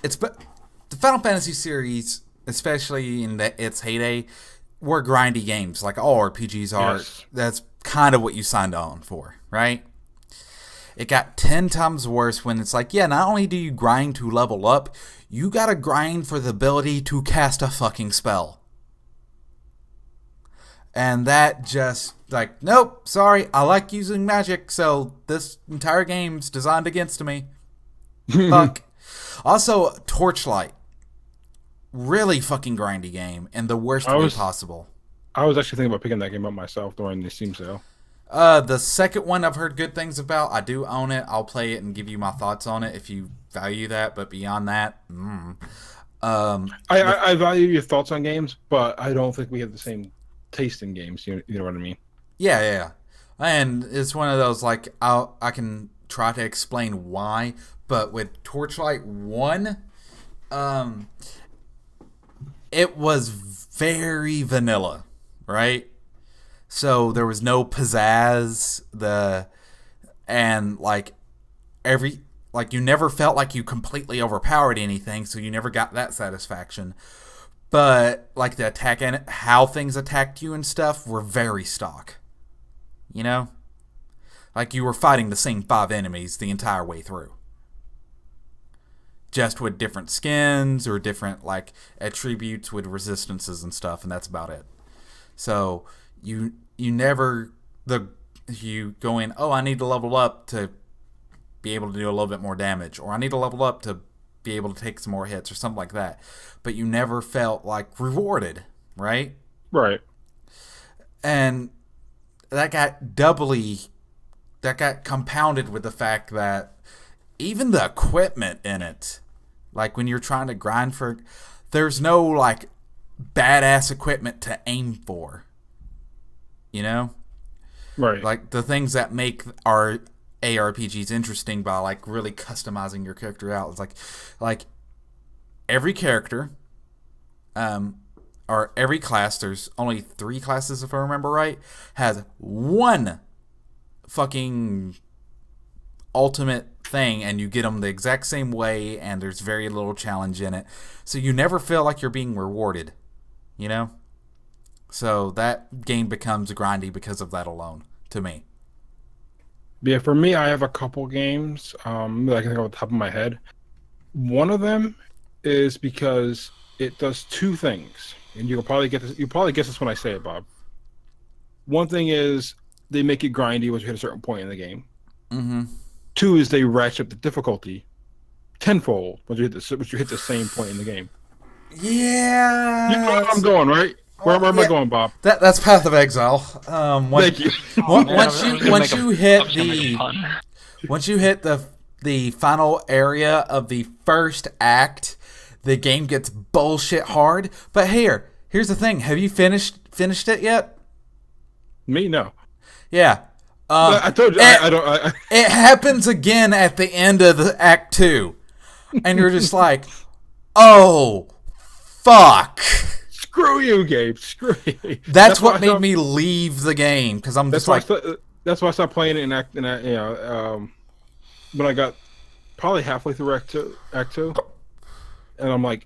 the Final Fantasy series, especially in its heyday, were grindy games. Like all RPGs are. Yes. That's kind of what you signed on for, right? It got 10 times worse when it's like, yeah, not only do you grind to level up, you gotta grind for the ability to cast a fucking spell. And that just, like, nope, sorry, I like using magic, so this entire game's designed against me. Fuck. Also, Torchlight. Really fucking grindy game, in the worst way possible. I was actually thinking about picking that game up myself during the Steam sale. The second one I've heard good things about. I do own it. I'll play it and give you my thoughts on it if you value that. But beyond that, I value your thoughts on games, but I don't think we have the same taste in games. You know what I mean? Yeah. And it's one of those, like, I can try to explain why, but with Torchlight 1, it was very vanilla, right? So there was no pizzazz, you never felt like you completely overpowered anything, so you never got that satisfaction. But like the attack and how things attacked you and stuff were very stock. You know? Like you were fighting the same 5 enemies the entire way through. Just with different skins or different like attributes with resistances and stuff, and that's about it. So you never you go in, oh, I need to level up to be able to do a little bit more damage, or I need to level up to be able to take some more hits or something like that. But you never felt like rewarded, right? Right. And that got compounded with the fact that even the equipment in it, like when you're trying to grind for, there's no like badass equipment to aim for. You know? Right. Like the things that make our ARPGs interesting by like really customizing your character out. It's like every character, or every class, there's only 3 classes if I remember right, has one fucking ultimate thing, and you get them the exact same way, and there's very little challenge in it. So you never feel like you're being rewarded, you know? So that game becomes grindy because of that alone, to me. Yeah, for me, I have a couple games that I can think off the top of my head. One of them is because it does 2 things, and you'll probably get this. You probably guess this when I say it, Bob. One thing is they make it grindy once you hit a certain point in the game. Mm-hmm. 2 is they ratchet up the difficulty tenfold once you hit the same point in the game. Yeah, You know where I'm going, right? Where am I going, Bob? That's Path of Exile. Thank you. Once you hit the final area of the first act, the game gets bullshit hard. But here's the thing: have you finished it yet? Me, no. Yeah. I told you, I don't. It happens again at the end of the Act 2, and you're just like, oh, fuck. screw you, Gabe. Screw you. That's what made me leave the game because I'm just like. That's why I stopped playing it when I got probably halfway through Act Two, and I'm like,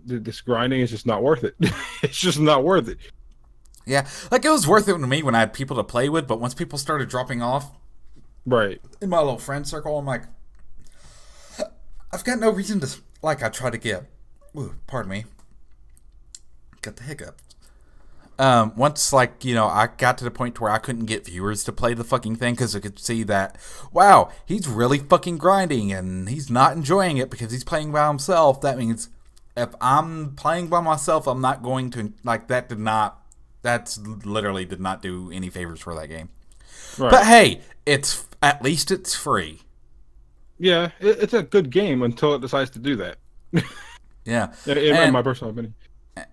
this grinding is just not worth it. It's just not worth it. Yeah, like it was worth it to me when I had people to play with, but once people started dropping off, right, in my little friend circle, I'm like, I've got no reason to like. I try to get, pardon me, got the hiccup. Once like I got to the point where I couldn't get viewers to play the fucking thing because I could see that, wow, he's really fucking grinding and he's not enjoying it because he's playing by himself. That means if I'm playing by myself, I'm not going to like that. That's literally did not do any favors for that game. Right. But hey, at least it's free. Yeah, it's a good game until it decides to do that. Yeah, in my personal opinion.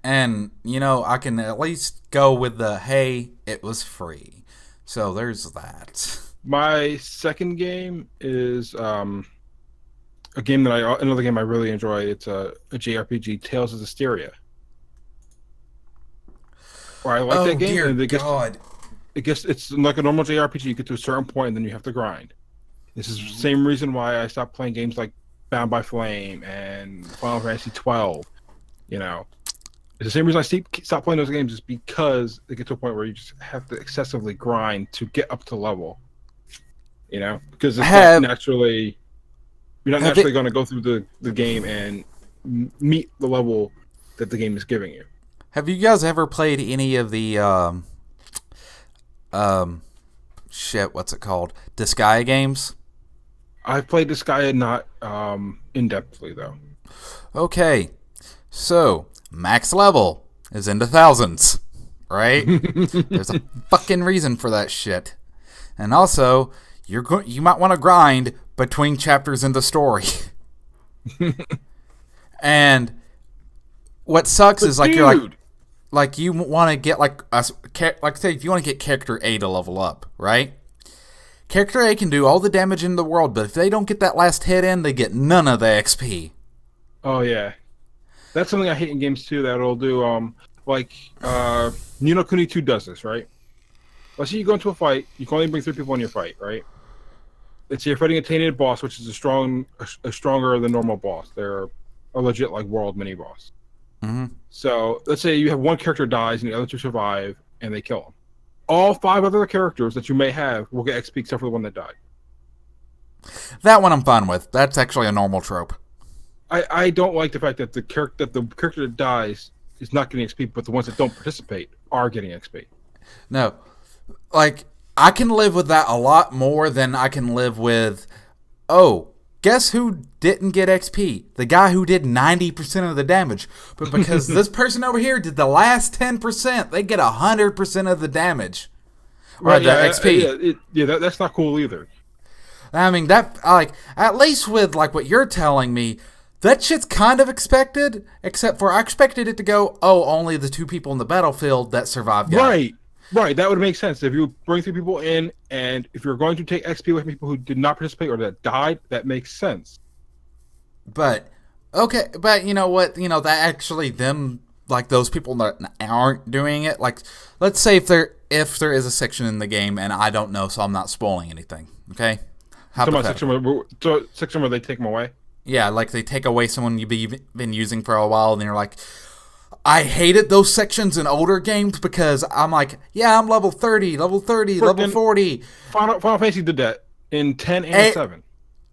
And I can at least go with the hey, it was free. So there's that. My second game is another game I really enjoy. It's a JRPG, Tales of Zestiria. I like that game. Dear and God. It's like a normal JRPG. You get to a certain point and then you have to grind. This is the same reason why I stopped playing games like Bound by Flame and Final Fantasy 12. It's the same reason I stop playing those games is because they get to a point where you just have to excessively grind to get up to level. Because it's not naturally, you're not naturally going to go through the game and meet the level that the game is giving you. Have you guys ever played any of the what's it called? Disgaea games? I've played Disgaea not in-depthly though. Okay. So, max level is into thousands, right? There's a fucking reason for that shit. And also, you might want to grind between chapters in the story. And what sucks is like you're like you want to get like say if you want to get character A to level up, right? Character A can do all the damage in the world, but if they don't get that last hit in, they get none of the XP. Oh yeah. That's something I hate in games too. That it'll do Ni no Kuni 2 does this, right? Let's say you go into a fight, you can only bring 3 people in your fight, right? Let's say you're fighting a tainted boss, which is a stronger than normal boss. They're a legit like world mini boss. Mm-hmm. So let's say you have one character dies and the other 2 survive, and they kill him. All 5 other characters that you may have will get XP except for the one that died. That one I'm fine with. That's actually a normal trope. I don't like the fact that the character that dies is not getting XP, but the ones that don't participate are getting XP. No, like I can live with that a lot more than I can live with. Oh, guess who didn't get XP? The guy who did 90% of the damage, but because this person over here did the last 10%, they get 100% of the damage. Right? The XP. That's not cool either. I mean that like at least with like what you're telling me. That shit's kind of expected, except for I expected it to go, only the 2 people in the battlefield that survived. Right. That would make sense. If you bring 3 people in, and if you're going to take XP with people who did not participate or that died, that makes sense. But, okay, but you know what? That actually them, like those people that aren't doing it, like, let's say if there is a section in the game and I don't know, so I'm not spoiling anything, okay? Section where they take them away? Yeah, like they take away someone you've been using for a while, and you're like, I hated those sections in older games because I'm like, yeah, I'm level 30, level 40. Final Fantasy did that in 10 and 7.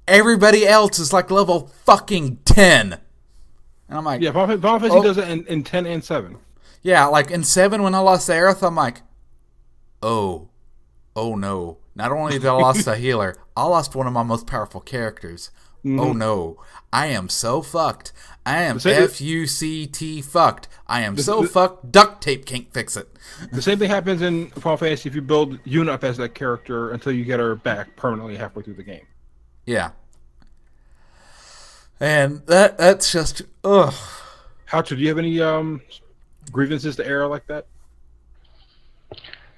Everybody else is like level fucking 10. And I'm like... Yeah, Final Fantasy does it in 10 and 7. Yeah, like in 7 when I lost Aerith, I'm like, oh no. Not only did I lost a healer, I lost one of my most powerful characters. Mm-hmm. Oh no, I am so fucked. I am F-U-C-T fucked. I am so fucked, duct tape can't fix it. The same thing happens in Final Fantasy if you build Yuna up as that character until you get her back permanently halfway through the game. Yeah. And that's just, ugh. Hautra, do you have any grievances to air like that?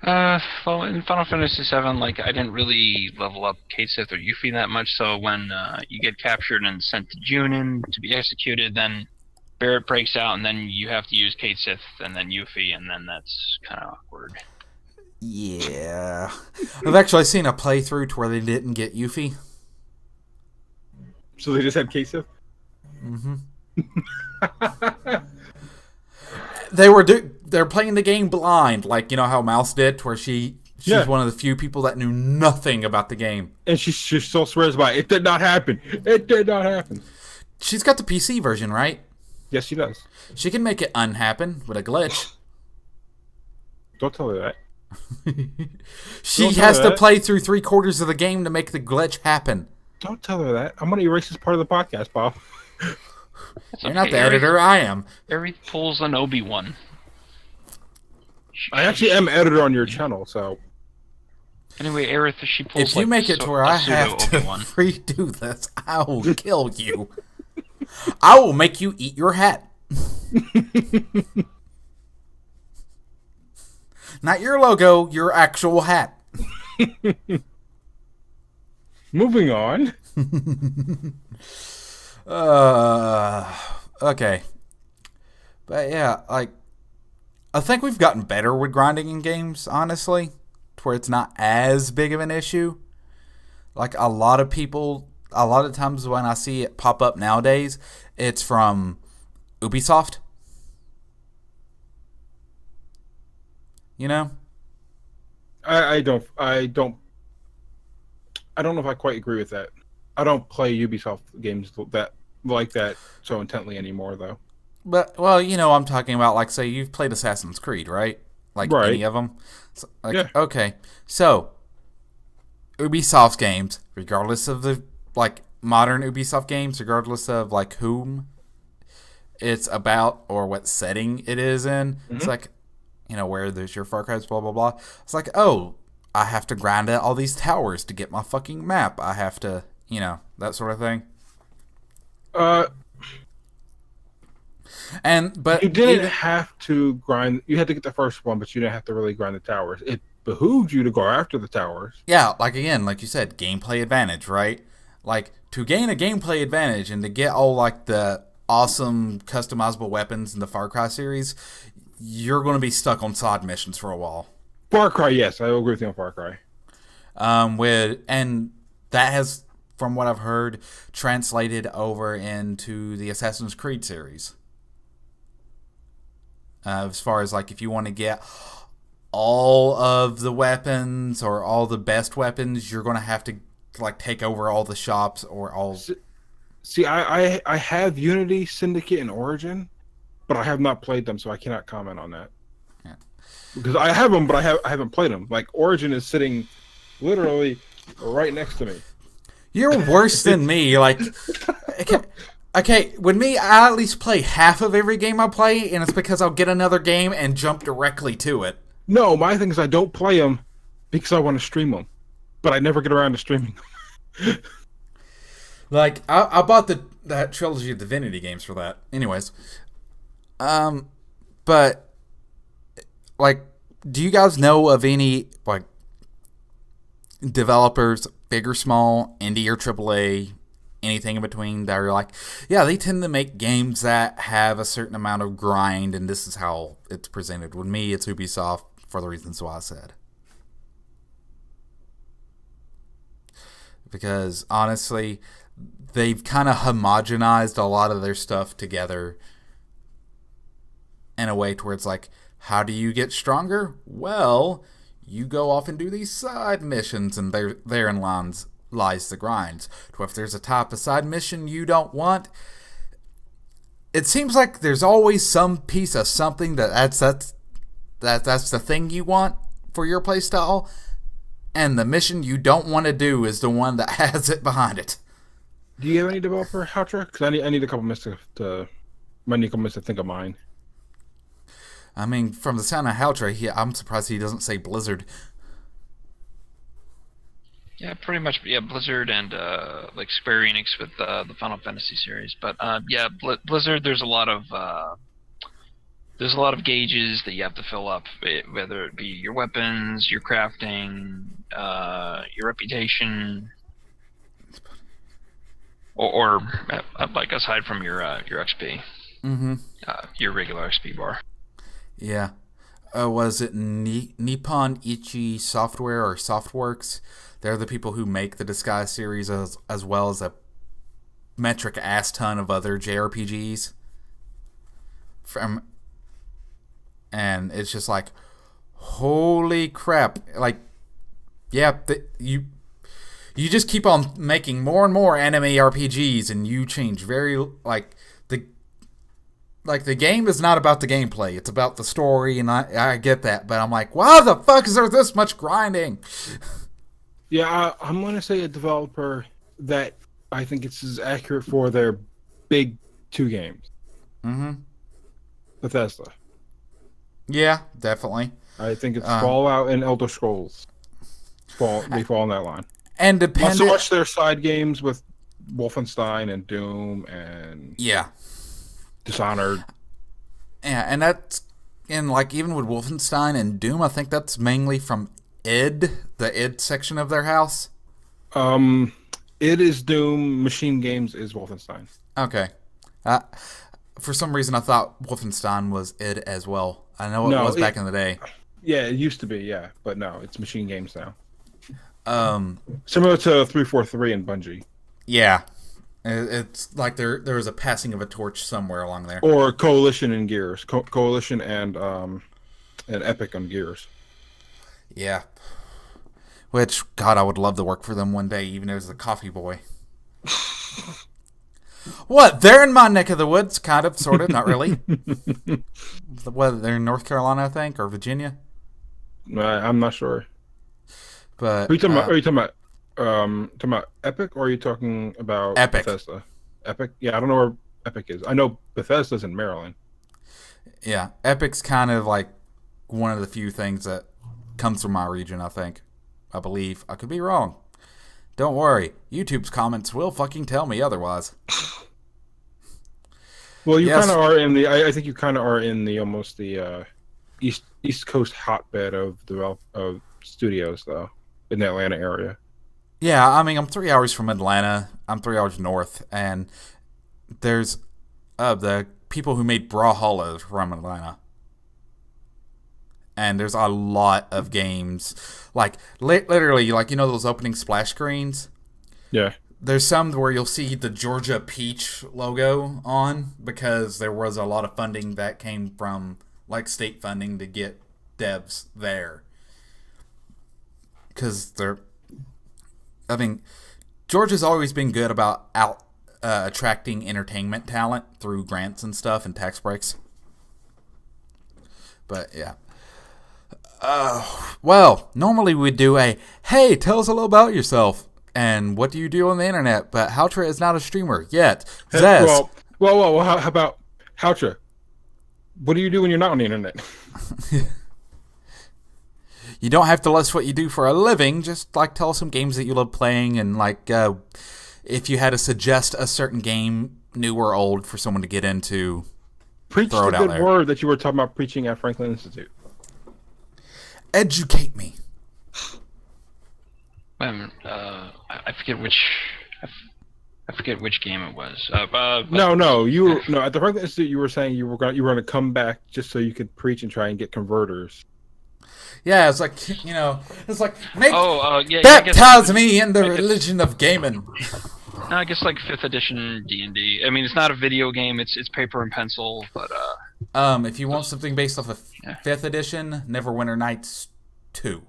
Well, in Final Fantasy VII, like, I didn't really level up Kate Sith or Yuffie that much, so when you get captured and sent to Junin to be executed, then Barrett breaks out, and then you have to use Kate Sith, and then Yuffie, and then that's kind of awkward. Yeah. I've actually seen a playthrough to where they didn't get Yuffie. So they just had Kate Sith? Mm-hmm. They're playing the game blind, like you know how Mouse did, where she's one of the few people that knew nothing about the game. And she still swears by it. It did not happen. It did not happen. She's got the PC version, right? Yes, she does. She can make it unhappen with a glitch. Don't tell her that. She has to play through 3/4 of the game to make the glitch happen. Don't tell her that. I'm going to erase this part of the podcast, Bob. You're not the editor, I am. Aerith pulls an Obi-Wan. I actually am editor on your channel, so... Anyway, Aerith, she pulls if you make it to where I have to redo this, I will kill you. I will make you eat your hat. Not your logo, your actual hat. Moving on. Okay. But yeah, like, I think we've gotten better with grinding in games, honestly, to where it's not as big of an issue. Like, a lot of times when I see it pop up nowadays, it's from Ubisoft. You know? I don't know if I quite agree with that. I don't play Ubisoft games like that so intently anymore, though. But, well, you know, I'm talking about, like, say you've played Assassin's Creed, right? Like, right. Any of them? So, like, yeah. Okay. So, Ubisoft games, regardless of the, like, modern Ubisoft games, regardless of, like, whom it's about or what setting it is in, it's like, you know, where there's your Far Cry's, blah, blah, blah. It's like, oh, I have to grind out all these towers to get my fucking map. I have to, you know, that sort of thing. But you didn't have to grind. You had to get the first one, but you didn't have to really grind the towers. It behooved you to go after the towers. Yeah, like again, like you said, gameplay advantage, right? Like to gain a gameplay advantage and to get all like the awesome customizable weapons in the Far Cry series, you're going to be stuck on side missions for a while. Far Cry, yes, I agree with you on Far Cry. And that has, from what I've heard, translated over into the Assassin's Creed series. As far as like if you want to get all of the weapons or all the best weapons, you're going to have to like take over all the shops or all. See, I have Unity, Syndicate, and Origin, but I have not played them, so I cannot comment on that. Yeah. Because I have them, but I haven't played them. Like Origin is sitting literally right next to me. You're worse than me. Like, okay, with me, I at least play half of every game I play, and it's because I'll get another game and jump directly to it. No, my thing is I don't play them because I want to stream them, but I never get around to streaming them. Like, I bought that trilogy of Divinity games for that. Anyways. But, like, do you guys know of any, like, developers, big or small, indie or AAA, anything in between, that are like, yeah, they tend to make games that have a certain amount of grind, and this is how it's presented. With me, it's Ubisoft, for the reasons why I said. Because, honestly, they've kind of homogenized a lot of their stuff together in a way to where it's like, how do you get stronger? Well, you go off and do these side missions, and therein lies the grinds. So if there's a type of side mission you don't want, it seems like there's always some piece of something that's the thing you want for your playstyle, and the mission you don't want to do is the one that has it behind it. Do you have any developer, Hautra? Because I need a couple minutes to think of mine. I mean, from the sound of Hautra, I'm surprised he doesn't say Blizzard. Yeah, pretty much. Yeah, Blizzard and like Square Enix with the Final Fantasy series. But yeah, Blizzard. There's a lot of gauges that you have to fill up, whether it be your weapons, your crafting, your reputation, or like aside from your XP. Mm-hmm. Your regular XP bar. Yeah. Was it Nippon Ichi Software or Softworks? They're the people who make the Disguise series as well as a metric ass ton of other JRPGs. And it's just like, holy crap! Like, yeah, you just keep on making more and more anime RPGs, and you change the game is not about the gameplay; it's about the story, and I get that, but I'm like, why the fuck is there this much grinding? Yeah, I'm gonna say a developer that I think it's as accurate for their big 2 games. Mm-hmm. Bethesda. Yeah, definitely. I think it's Fallout and Elder Scrolls. They fall in that line. And Not so much their side games with Wolfenstein and Doom and Dishonored. Yeah, and that's even with Wolfenstein and Doom, I think that's mainly from the id section of their house. It is Doom. Machine Games is Wolfenstein. Okay. For some reason, I thought Wolfenstein was id as well. I know it was back in the day. Yeah, it used to be. Yeah, but no, it's Machine Games now. Similar to 343 and Bungie. Yeah, it's like there was a passing of a torch somewhere along there. Or Coalition and Gears. Coalition and Epic on Gears. Yeah. Which, God, I would love to work for them one day, even as a coffee boy. What? They're in my neck of the woods, kind of, sort of, not really. What? They're in North Carolina, I think, or Virginia. I'm not sure. But are you talking about Epic, or are you talking about Epic? Bethesda? Epic? Yeah, I don't know where Epic is. I know Bethesda's in Maryland. Yeah, Epic's kind of like one of the few things that comes from my region, I believe. I could be wrong. Don't worry. YouTube's comments will fucking tell me otherwise. Well, you kind of are in the... I think you kind of are in the almost the East Coast hotbed of studios, though, in the Atlanta area. Yeah, I mean, I'm 3 hours from Atlanta. I'm 3 hours north, and there's the people who made Brawlhalla from Atlanta. And there's a lot of games, like literally, like, you know those opening splash screens? Yeah. There's some where you'll see the Georgia Peach logo on, because there was a lot of funding that came from, like, state funding to get devs there. Because Georgia's always been good about attracting entertainment talent through grants and stuff and tax breaks. But, yeah. Well, normally we'd do a, hey, tell us a little about yourself, and what do you do on the internet, but Hautra is not a streamer yet. Zez. Well, how about Hautra? What do you do when you're not on the internet? You don't have to list what you do for a living, just, like, tell us some games that you love playing, and, like, if you had to suggest a certain game, new or old, for someone to get into, Preach throw it the out good there. Word that you were talking about preaching at Franklin Institute. Educate me. I forget which game it was. No. At the Franklin Institute, you were saying you were going to come back just so you could preach and try and get converters. Yeah, it's like, baptize me in the religion of gaming. No, I guess like 5th edition D&D. I mean, it's not a video game; it's paper and pencil. But if you want something based off of 5th edition, Neverwinter Nights 2.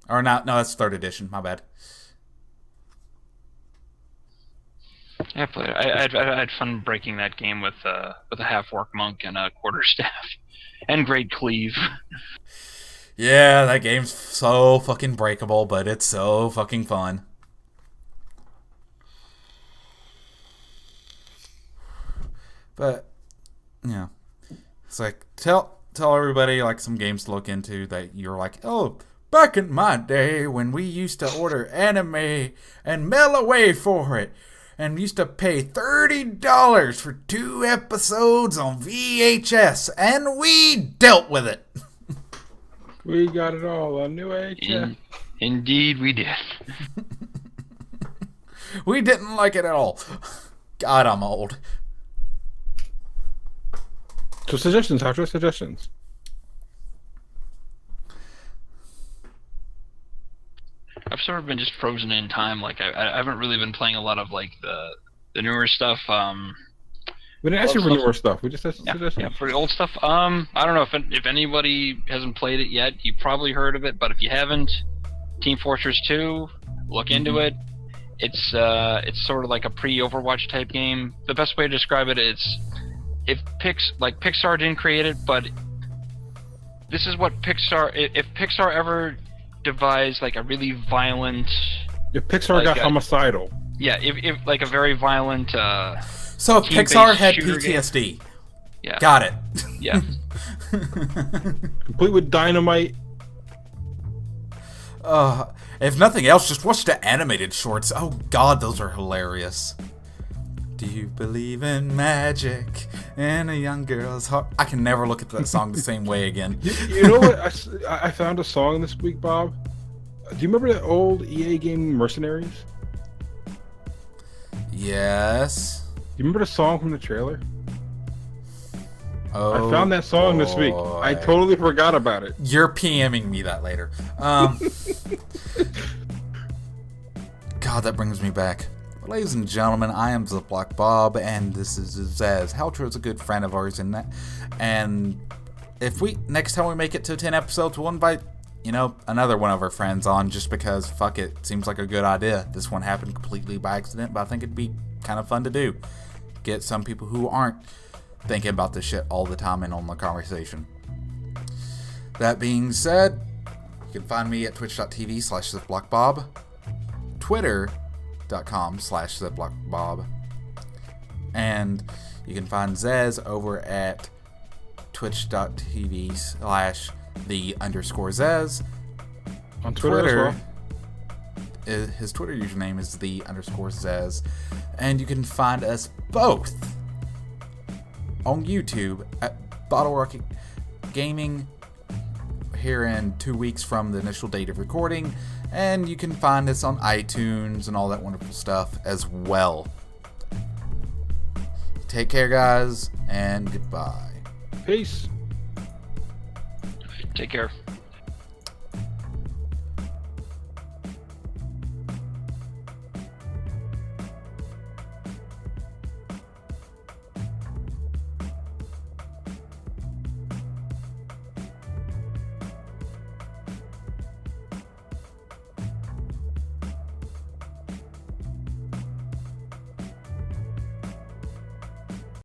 Or not? No, that's 3rd edition. My bad. Yeah, I played it. I had fun breaking that game with a half-orc monk and a quarterstaff, and Great Cleave. Yeah, that game's so fucking breakable, but it's so fucking fun. But, yeah. It's like, tell everybody, like, some games to look into that you're like, oh, back in my day when we used to order anime and mail away for it, and used to pay $30 for 2 episodes on VHS, and we dealt with it. We got it all on New HF. Indeed, we did. We didn't like it at all. God, I'm old. So suggestions, Hautra, suggestions. I've sort of been just frozen in time. Like I haven't really been playing a lot of like the newer stuff. We didn't ask you for newer stuff. We just asked suggestions. Yeah, for the old stuff. I don't know if anybody hasn't played it yet. You probably heard of it, but if you haven't, Team Fortress 2, look into it. It's sort of like a pre-Overwatch type game. The best way to describe it is, if Pixar didn't create it, but this is what Pixar. If Pixar ever devised like a really violent. If Pixar got homicidal. Yeah, if like a very violent. So if Pixar had PTSD. Game. Yeah. Got it. Yeah. Complete with dynamite. If nothing else, just watch the animated shorts. Oh god, those are hilarious. Do you believe in magic in a young girl's heart? I can never look at that song the same way again. You know what? I found a song this week, Bob. Do you remember that old EA game Mercenaries? Yes. Do you remember the song from the trailer? Oh, I found that song this week. I totally forgot about it. You're PMing me that later. God, that brings me back. Ladies and gentlemen, I am ZiplockBob, and this is Zez. Hautra is a good friend of ours in that. And if next time we make it to 10 episodes, we'll invite, another one of our friends on, just because, fuck it, seems like a good idea. This one happened completely by accident, but I think it'd be kind of fun to do. Get some people who aren't thinking about this shit all the time in on the conversation. That being said, you can find me at twitch.tv/ZiplockBob, Twitter.com/ZiplockBob, and you can find Zez over at twitch.tv/the_Zez. On Twitter as well. His Twitter username is the_Zez, and you can find us both on YouTube at Bottle Rocket Gaming here in 2 weeks from the initial date of recording, and you can find us on iTunes and all that wonderful stuff as well. Take care, guys, and goodbye. Peace. Take care.